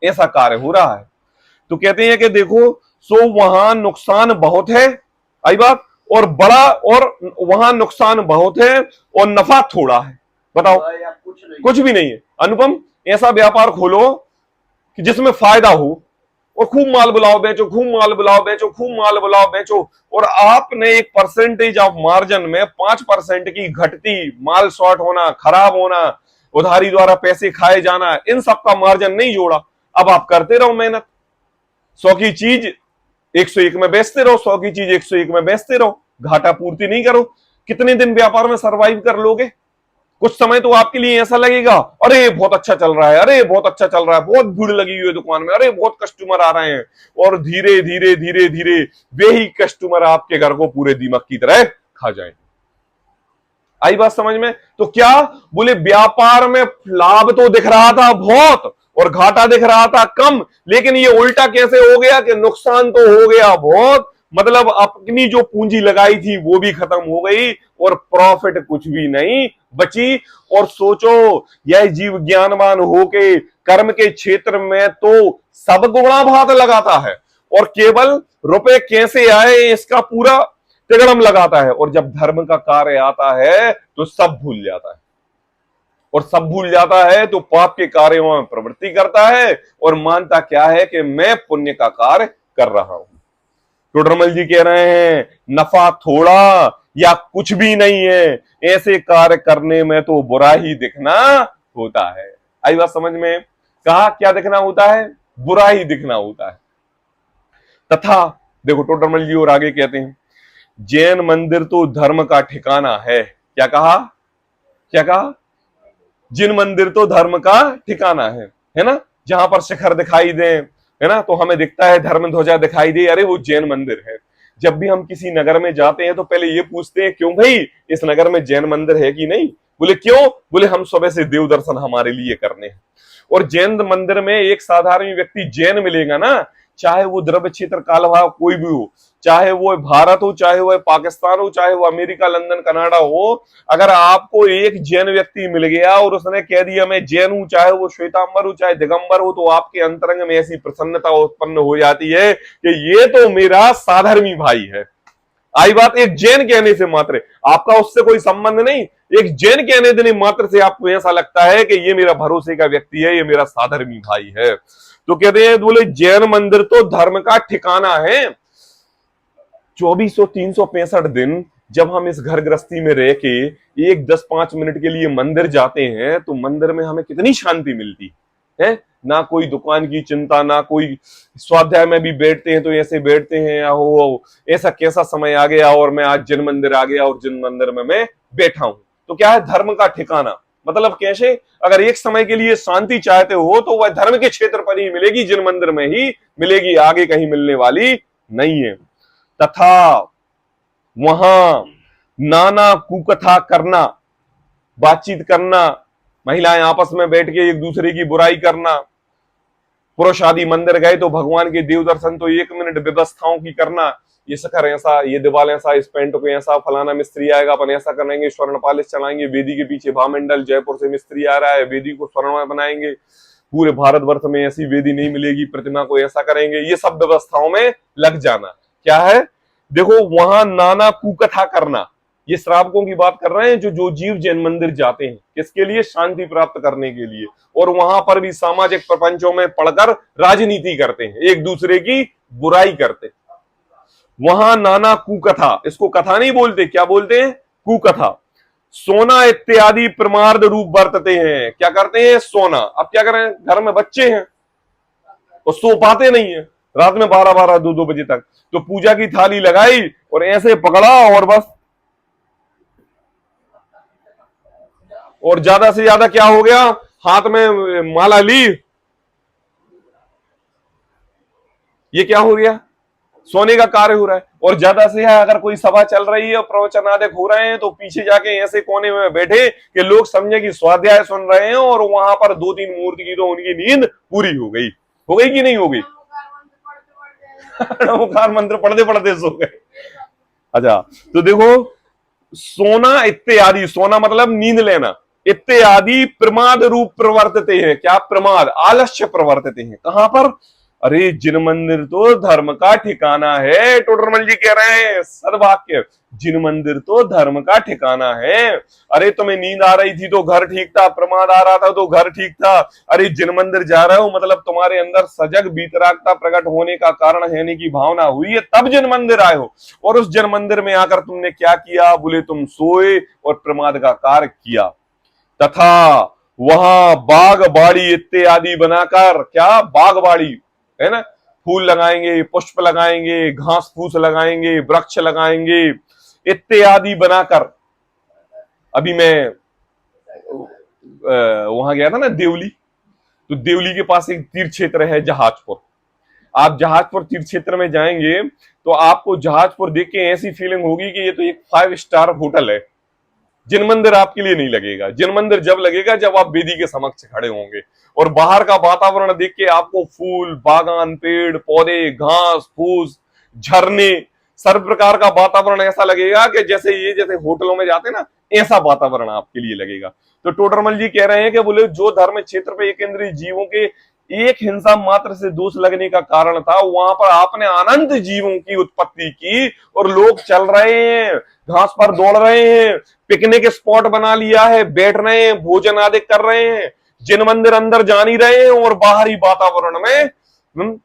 ऐसा कार्य हो रहा है। तो कहते हैं कि देखो सो वहां नुकसान बहुत है, आई बात, और बड़ा, और वहां नुकसान बहुत है और नफा थोड़ा है। बताओ कुछ भी नहीं है। अनुपम ऐसा व्यापार खोलो कि जिसमें फायदा हो और खूब माल बुलाओ बेचो, खूब माल बुलाओ बेचो, खूब माल बुलाओ बेचो, और आपने एक परसेंटेज ऑफ मार्जिन में 5% की घटती, माल शॉर्ट होना, खराब होना, उधारी द्वारा पैसे खाए जाना, इन सब का मार्जिन नहीं जोड़ा। अब आप करते रहो मेहनत, 100 की चीज 101 में बेचते रहो, 100 की चीज 101 में बेचते रहो, घाटा पूर्ति नहीं करो, कितने दिन व्यापार में सरवाइव कर लोगे? कुछ समय तो आपके लिए ऐसा लगेगा अरे बहुत अच्छा चल रहा है, अरे बहुत अच्छा चल रहा है, बहुत भीड़ लगी हुई है दुकान में, अरे बहुत कस्टमर आ रहे हैं, और धीरे धीरे धीरे धीरे वे ही कस्टमर आपके घर को पूरे दीमक की तरह खा जाए। आई बात समझ में? तो क्या बोले व्यापार में लाभ तो दिख रहा था बहुत और घाटा दिख रहा था कम, लेकिन ये उल्टा कैसे हो गया कि नुकसान तो हो गया बहुत, मतलब अपनी जो पूंजी लगाई थी वो भी खत्म हो गई और प्रॉफिट कुछ भी नहीं बची। और सोचो यह जीव ज्ञानवान होके कर्म के क्षेत्र में तो सब गुणा भात लगाता है और केवल रुपए कैसे आए इसका पूरा तिगड़म लगाता है, और जब धर्म का कार्य आता है तो सब भूल जाता है, और सब भूल जाता है तो पाप के कार्यों में प्रवृत्ति करता है और मानता क्या है कि मैं पुण्य का कार्य कर रहा हूं। टोडरमल जी कह रहे हैं नफा थोड़ा या कुछ भी नहीं है, ऐसे कार्य करने में तो बुरा ही दिखना होता है। आई बात समझ में? कहा क्या दिखना होता है? बुरा ही दिखना होता है। तथा देखो टोडरमल जी और आगे कहते हैं जैन मंदिर तो धर्म का ठिकाना है। क्या कहा? क्या कहा? जिन मंदिर तो धर्म का ठिकाना है ना, जहां पर शिखर दिखाई दे, है ना, तो हमें दिखता है धर्म ध्वजा दिखाई दे, अरे वो जैन मंदिर है। जब भी हम किसी नगर में जाते हैं तो पहले ये पूछते हैं क्यों भाई इस नगर में जैन मंदिर है कि नहीं? बोले क्यों? बोले हम सुबह से देव दर्शन हमारे लिए करने हैं। और जैन मंदिर में एक साधारण व्यक्ति जैन मिलेगा ना, चाहे वो द्रव्य क्षेत्र कालवा कोई भी हो, चाहे वो भारत हो, चाहे वो पाकिस्तान हो, चाहे वो अमेरिका लंदन कनाडा हो, अगर आपको एक जैन व्यक्ति मिल गया और उसने कह दिया मैं जैन हूं, चाहे वो श्वेतांबर हो चाहे दिगंबर हो, तो आपके अंतरंग में ऐसी प्रसन्नता उत्पन्न हो जाती है कि ये तो मेरा साधर्मी भाई है। आई बात, एक जैन कहने से मात्र, आपका उससे कोई संबंध नहीं, एक जैन कहने देने मात्र से आपको ऐसा लगता है कि ये मेरा भरोसे का व्यक्ति है, ये मेरा साधर्मी भाई है। तो कहते हैं बोले जैन मंदिर तो धर्म का ठिकाना है। 2465 दिन जब हम इस घर गृहस्थी में रह के एक 10-5 मिनट के लिए मंदिर जाते हैं तो मंदिर में हमें कितनी शांति मिलती है। ना कोई दुकान की चिंता, ना कोई स्वाध्याय में भी बैठते हैं तो ऐसे बैठते हैं हो ऐसा कैसा समय आ गया और मैं आज जिन मंदिर आ गया और जिन मंदिर में मैं बैठा हूं। तो क्या है? धर्म का ठिकाना। मतलब कैसे? अगर एक समय के लिए शांति चाहते हो तो वह धर्म के क्षेत्र पर ही मिलेगी, जिन मंदिर में ही मिलेगी, आगे कहीं मिलने वाली नहीं है। तथा वहां नाना कुकथा करना, बातचीत करना, महिलाएं आपस में बैठ के एक दूसरे की बुराई करना, पुरुष आदि मंदिर गए तो भगवान के देव दर्शन तो 1 मिनट व्यवस्थाओं की करना, ये शिखर ऐसा, ये दीवार ऐसा, इस पेंट को ऐसा, फलाना मिस्त्री आएगा, अपन ऐसा करेंगे, स्वर्ण पालिश चढ़ाएंगे, वेदी के पीछे भामंडल जयपुर से मिस्त्री आ रहा है, वेदी को स्वर्णमय बनाएंगे, पूरे भारतवर्ष में ऐसी वेदी नहीं मिलेगी, प्रतिमा को ऐसा करेंगे, ये सब व्यवस्थाओं में लग जाना क्या है। देखो वहां नाना कुकथा करना, ये श्रावकों की बात कर रहे हैं जो जीव जैन मंदिर जाते हैं, किसके लिए? शांति प्राप्त करने के लिए, और वहां पर भी सामाजिक प्रपंचों में पढ़कर राजनीति करते हैं, एक दूसरे की बुराई करते। वहां नाना कुकथा, इसको कथा नहीं बोलते, क्या बोलते हैं? कुकथा। सोना इत्यादि प्रमाद रूप बरतते हैं, क्या करते हैं? सोना। अब क्या करें, घर में बच्चे हैं और सो पाते नहीं है रात में 12-12 2-2 बजे तक, तो पूजा की थाली लगाई और ऐसे पकड़ा और बस, और ज्यादा से ज्यादा क्या हो गया, हाथ में माला ली, ये क्या हो गया? सोने का कार्य हो रहा है। और ज्यादा से है अगर कोई सभा चल रही है और प्रवचन आदि हो रहे हैं तो पीछे जाके ऐसे कोने में बैठे कि लोग समझे कि स्वाध्याय सुन रहे हैं, और वहां पर 2-3 मूर्ति की तो उनकी नींद पूरी हो गई कि नहीं हो गई? नमोकार मंत्र पढ़ते पढ़ते सो गए। अच्छा, तो देखो सोना इत्यादि, सोना मतलब नींद लेना, इत्यादि प्रमाद रूप प्रवर्तते हैं, क्या प्रमाद? आलस्य प्रवर्तते हैं। कहां पर? अरे जिन मंदिर तो धर्म का ठिकाना है, टोडरमल जी कह रहे हैं सदवाक्य, जिन मंदिर तो धर्म का ठिकाना है। अरे तुम्हें नींद आ रही थी तो घर ठीक था, प्रमाद आ रहा था तो घर ठीक था। अरे जिन मंदिर जा रहे हो मतलब तुम्हारे अंदर सजग बीतरागता प्रकट होने का कारण है की भावना हुई है, तब जिन मंदिर आए हो। और उस जिन मंदिर में आकर तुमने क्या किया? बोले तुम सोए और प्रमाद का कार्य किया। तथा वहां बाग बाड़ी इत्यादि बनाकर, क्या? बाग बाड़ी है ना, फूल लगाएंगे, पुष्प लगाएंगे, घास फूस लगाएंगे, वृक्ष लगाएंगे इत्यादि बनाकर। अभी मैं वहां गया था ना देवली, तो देवली के पास एक तीर्थ क्षेत्र है जहाजपुर। आप जहाजपुर तीर्थ क्षेत्र में जाएंगे तो आपको जहाजपुर देख के ऐसी फीलिंग होगी कि ये तो एक 5 स्टार होटल है। जिन मंदिर आपके लिए नहीं लगेगा, जिन मंदिर जब लगेगा जब आप वेदी के समक्ष खड़े होंगे, और बाहर का वातावरण देख के आपको फूल, बागान, पेड़ पौधे, घास फूस, झरने, सर्व प्रकार का वातावरण ऐसा लगेगा कि जैसे होटलों में जाते ना, ऐसा वातावरण आपके लिए लगेगा। तो टोडरमल जी कह रहे हैं कि बोले जो धर्म क्षेत्र पे एक इंद्रिय जीवों के एक हिंसा मात्र से दोष लगने का कारण था, वहां पर आपने अनंत जीवों की उत्पत्ति की, और लोग चल रहे हैं, घास पर दौड़ रहे हैं, पिकनिक स्पॉट बना लिया है, बैठ रहे हैं, भोजन आदि कर रहे हैं, जिन मंदिर अंदर जा नहीं रहे हैं, और बाहरी वातावरण में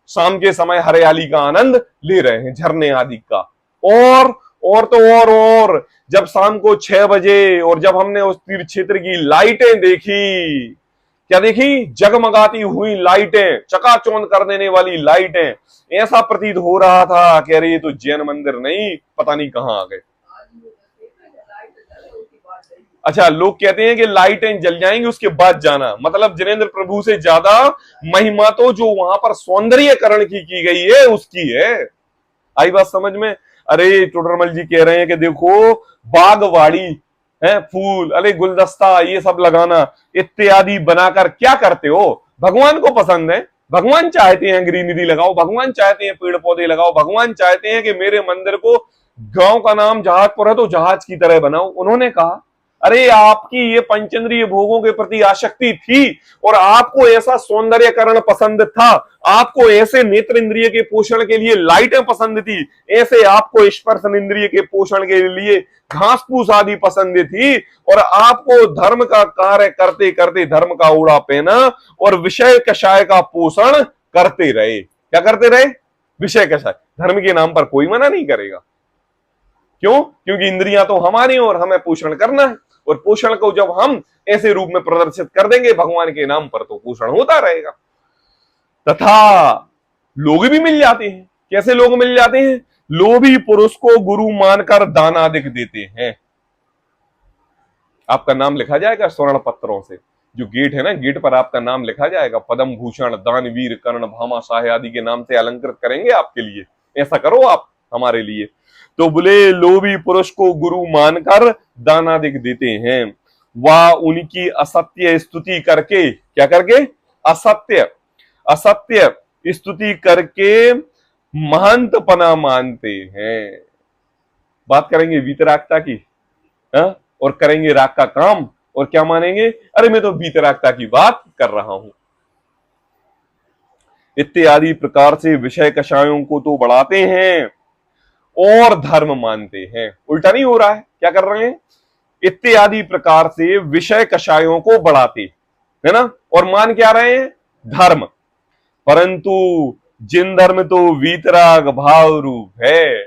शाम के समय हरियाली का आनंद ले रहे हैं, झरने आदि का। और तो और जब शाम को 6 बजे और जब हमने उस तीर्थ क्षेत्र की लाइटें देखी, क्या देखी? जगमगाती हुई लाइटें, चकाचौंध कर देने वाली लाइटें, ऐसा प्रतीत हो रहा था कि अरे ये तो जैन मंदिर नहीं, पता नहीं कहां आ गए। अच्छा, लोग कहते हैं कि लाइटें जल जाएंगी उसके बाद जाना, मतलब जिनेंद्र प्रभु से ज्यादा महिमा तो जो वहां पर सौंदर्यकरण की गई है उसकी है। आई बात समझ में? अरे टोडरमल जी कह रहे हैं कि देखो बागवाड़ी है, फूल, अरे गुलदस्ता, ये सब लगाना इत्यादि बनाकर क्या करते हो? भगवान को पसंद है, भगवान चाहते हैं ग्रीनरी लगाओ, भगवान चाहते हैं पेड़ पौधे लगाओ, भगवान चाहते हैं कि मेरे मंदिर को, गांव का नाम जहाजपुर है तो जहाज की तरह बनाओ। उन्होंने कहा अरे आपकी ये पंचेंद्रिय भोगों के प्रति आसक्ति थी, और आपको ऐसा सौंदर्यकरण पसंद था, आपको ऐसे नेत्र इंद्रिय के पोषण के लिए लाइटें पसंद थी, ऐसे आपको स्पर्श इंद्रिय के पोषण के लिए घास फूस आदि पसंद थी, और आपको धर्म का कार्य करते करते धर्म का उड़ा पहना और विषय कषाय का पोषण करते रहे। क्या करते रहे? विषय कषाय। धर्म के नाम पर कोई मना नहीं करेगा, क्यों? क्योंकि इंद्रियां तो हमारी और हमें पोषण करना है, और पोषण को जब हम ऐसे रूप में प्रदर्शित कर देंगे भगवान के नाम पर तो पोषण होता रहेगा। तथा लोग भी मिल जाते हैं। कैसे लोग मिल जाते हैं? लोभी पुरुष को गुरु मानकर दान आदि देते हैं। आपका नाम लिखा जाएगा स्वर्ण पत्रों से, जो गेट है ना, गेट पर आपका नाम लिखा जाएगा, पद्म भूषण, दानवीर, कर्ण, भामा, शाह आदि के नाम से अलंकृत करेंगे आपके लिए। ऐसा करो आप हमारे लिए। तो बोले लोभी पुरुष को गुरु मानकर दाना देते हैं, वह उनकी असत्य स्तुति करके, क्या करके? असत्य स्तुति करके महंतपना मानते हैं। बात करेंगे वीतरागता की, हाँ? और करेंगे राग का काम, और क्या मानेंगे, अरे मैं तो वीतरागता की बात कर रहा हूं। इत्यादि प्रकार से विषय कषायों को तो बढ़ाते हैं और धर्म मानते हैं। उल्टा नहीं हो रहा है, क्या कर रहे हैं, इत्यादि प्रकार से विषय कषायों को बढ़ाते, है ना, और मान क्या रहे हैं, धर्म। परंतु जिन धर्म तो वीतराग भाव रूप है।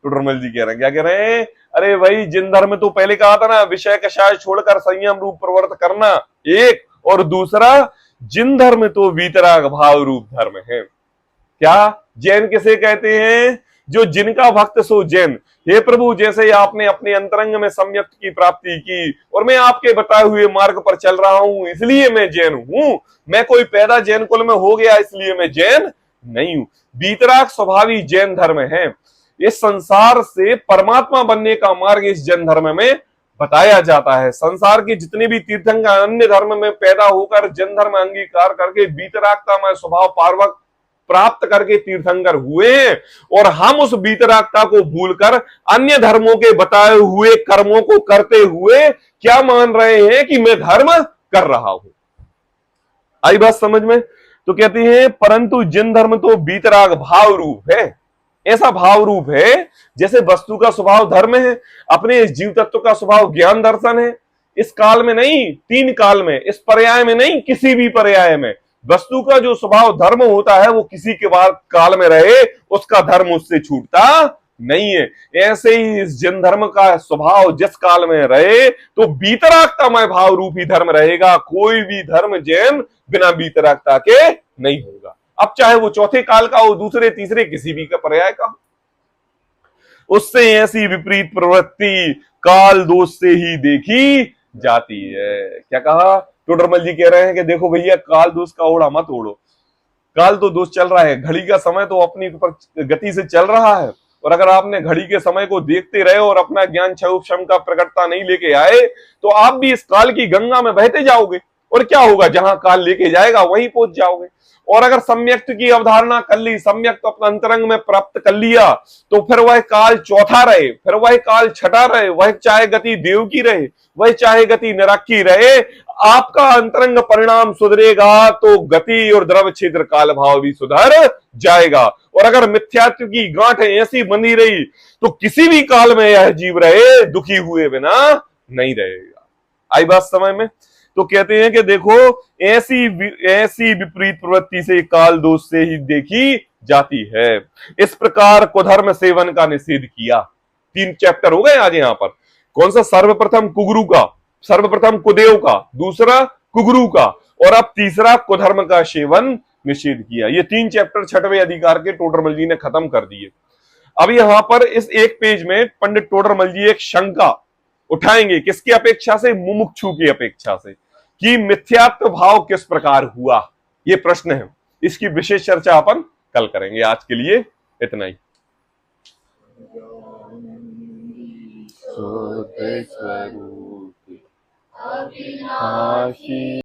टोडरमल जी कह रहे हैं, क्या कह रहे हैं, अरे भाई जिन धर्म तो पहले कहा था ना, विषय कषाय छोड़कर संयम रूप प्रवर्त करना एक, और दूसरा जिन धर्म तो वीतराग भाव रूप धर्म है। क्या जैन किसे कहते हैं, जो जिनका भक्त सो जैन। हे प्रभु, जैसे आपने अपने अंतरंग में सम्यक की प्राप्ति की और मैं आपके बताए हुए मार्ग पर चल रहा हूं, इसलिए मैं जैन हूं। मैं कोई पैदा जैन कुल में हो गया इसलिए मैं जैन नहीं हूं। वीतराग स्वभावी जैन धर्म है। इस संसार से परमात्मा बनने का मार्ग इस जैन धर्म में बताया जाता है। संसार के जितने भी तीर्थंकर अन्य धर्म में पैदा होकर जैन धर्म अंगीकार करके वीतरागता में स्वभाव पार्वक प्राप्त करके तीर्थंकर हुए, और हम उस वीतरागता को भूलकर अन्य धर्मों के बताए हुए कर्मों को करते हुए क्या मान रहे हैं कि मैं धर्म कर रहा हूं। आई बात समझ में। तो कहते हैं परंतु जिन धर्म तो वीतराग भाव रूप है। ऐसा भाव रूप है जैसे वस्तु का स्वभाव धर्म है, अपने इस जीव तत्व का स्वभाव ज्ञान दर्शन है। इस काल में नहीं, तीन काल में, इस पर्याय में नहीं, किसी भी पर्याय में वस्तु का जो स्वभाव धर्म होता है वो किसी के बाद काल में रहे उसका धर्म उससे छूटता नहीं है। ऐसे ही इस जन धर्म का स्वभाव जिस काल में रहे तो वीतरागतामय भाव रूपी धर्म रहेगा। कोई भी धर्म जैन बिना वीतरागता के नहीं होगा। अब चाहे वो चौथे काल का हो, दूसरे तीसरे किसी भी का पर्याय का हो, उससे ऐसी विपरीत प्रवृत्ति काल दोष से ही देखी जाती है। क्या कहा, टोडरमल जी कह रहे हैं कि देखो भैया, काल दोष का ओढ़ा मत ओढ़ो। काल तो दोष चल रहा है, घड़ी का समय तो अपनी गति से चल रहा है, और अगर आपने घड़ी के समय को देखते रहे और अपना ज्ञान क्षम का प्रकटता नहीं लेके आए तो आप भी इस काल की गंगा में बहते जाओगे, और क्या होगा, जहां काल लेके जाएगा वहीं पहुंच जाओगे। और अगर सम्यक्त की अवधारणा कर ली, सम्यक्त अपना अंतरंग में प्राप्त कर लिया, तो फिर वह काल चौथा रहे, फिर वह काल छठा रहे, वह चाहे गति देव की रहे, वह चाहे गति नरक की रहे, आपका अंतरंग परिणाम सुधरेगा तो गति और द्रव क्षेत्र काल भाव भी सुधर जाएगा। और अगर मिथ्यात्व की गांठ ऐसी बंधी रही तो किसी भी काल में यह जीव रहे दुखी हुए बिना नहीं रहेगा। आई बात समझ में। तो कहते हैं कि देखो, ऐसी विपरीत प्रवृत्ति से काल दोष से ही देखी जाती है। इस प्रकार कुधर्म सेवन का निषेध किया। 3 चैप्टर हो गए आज यहाँ पर। कौन सा, सर्वप्रथम कुगुरु का, सर्वप्रथम कुदेव का, दूसरा कुगुरु का, और अब तीसरा कुधर्म का सेवन निषेध किया। ये 3 चैप्टर छठवें अधिकार के टोडरमल जी ने खत्म कर दिए। अब यहां पर इस एक पेज में पंडित टोडरमल जी एक शंका उठाएंगे, किसकी अपेक्षा से, मुमुक्षु की अपेक्षा से, कि मिथ्यात्व भाव किस प्रकार हुआ। ये प्रश्न है, इसकी विशेष चर्चा अपन कल करेंगे। आज के लिए इतना ही। शुद्ध स्वरूप अविनाशी।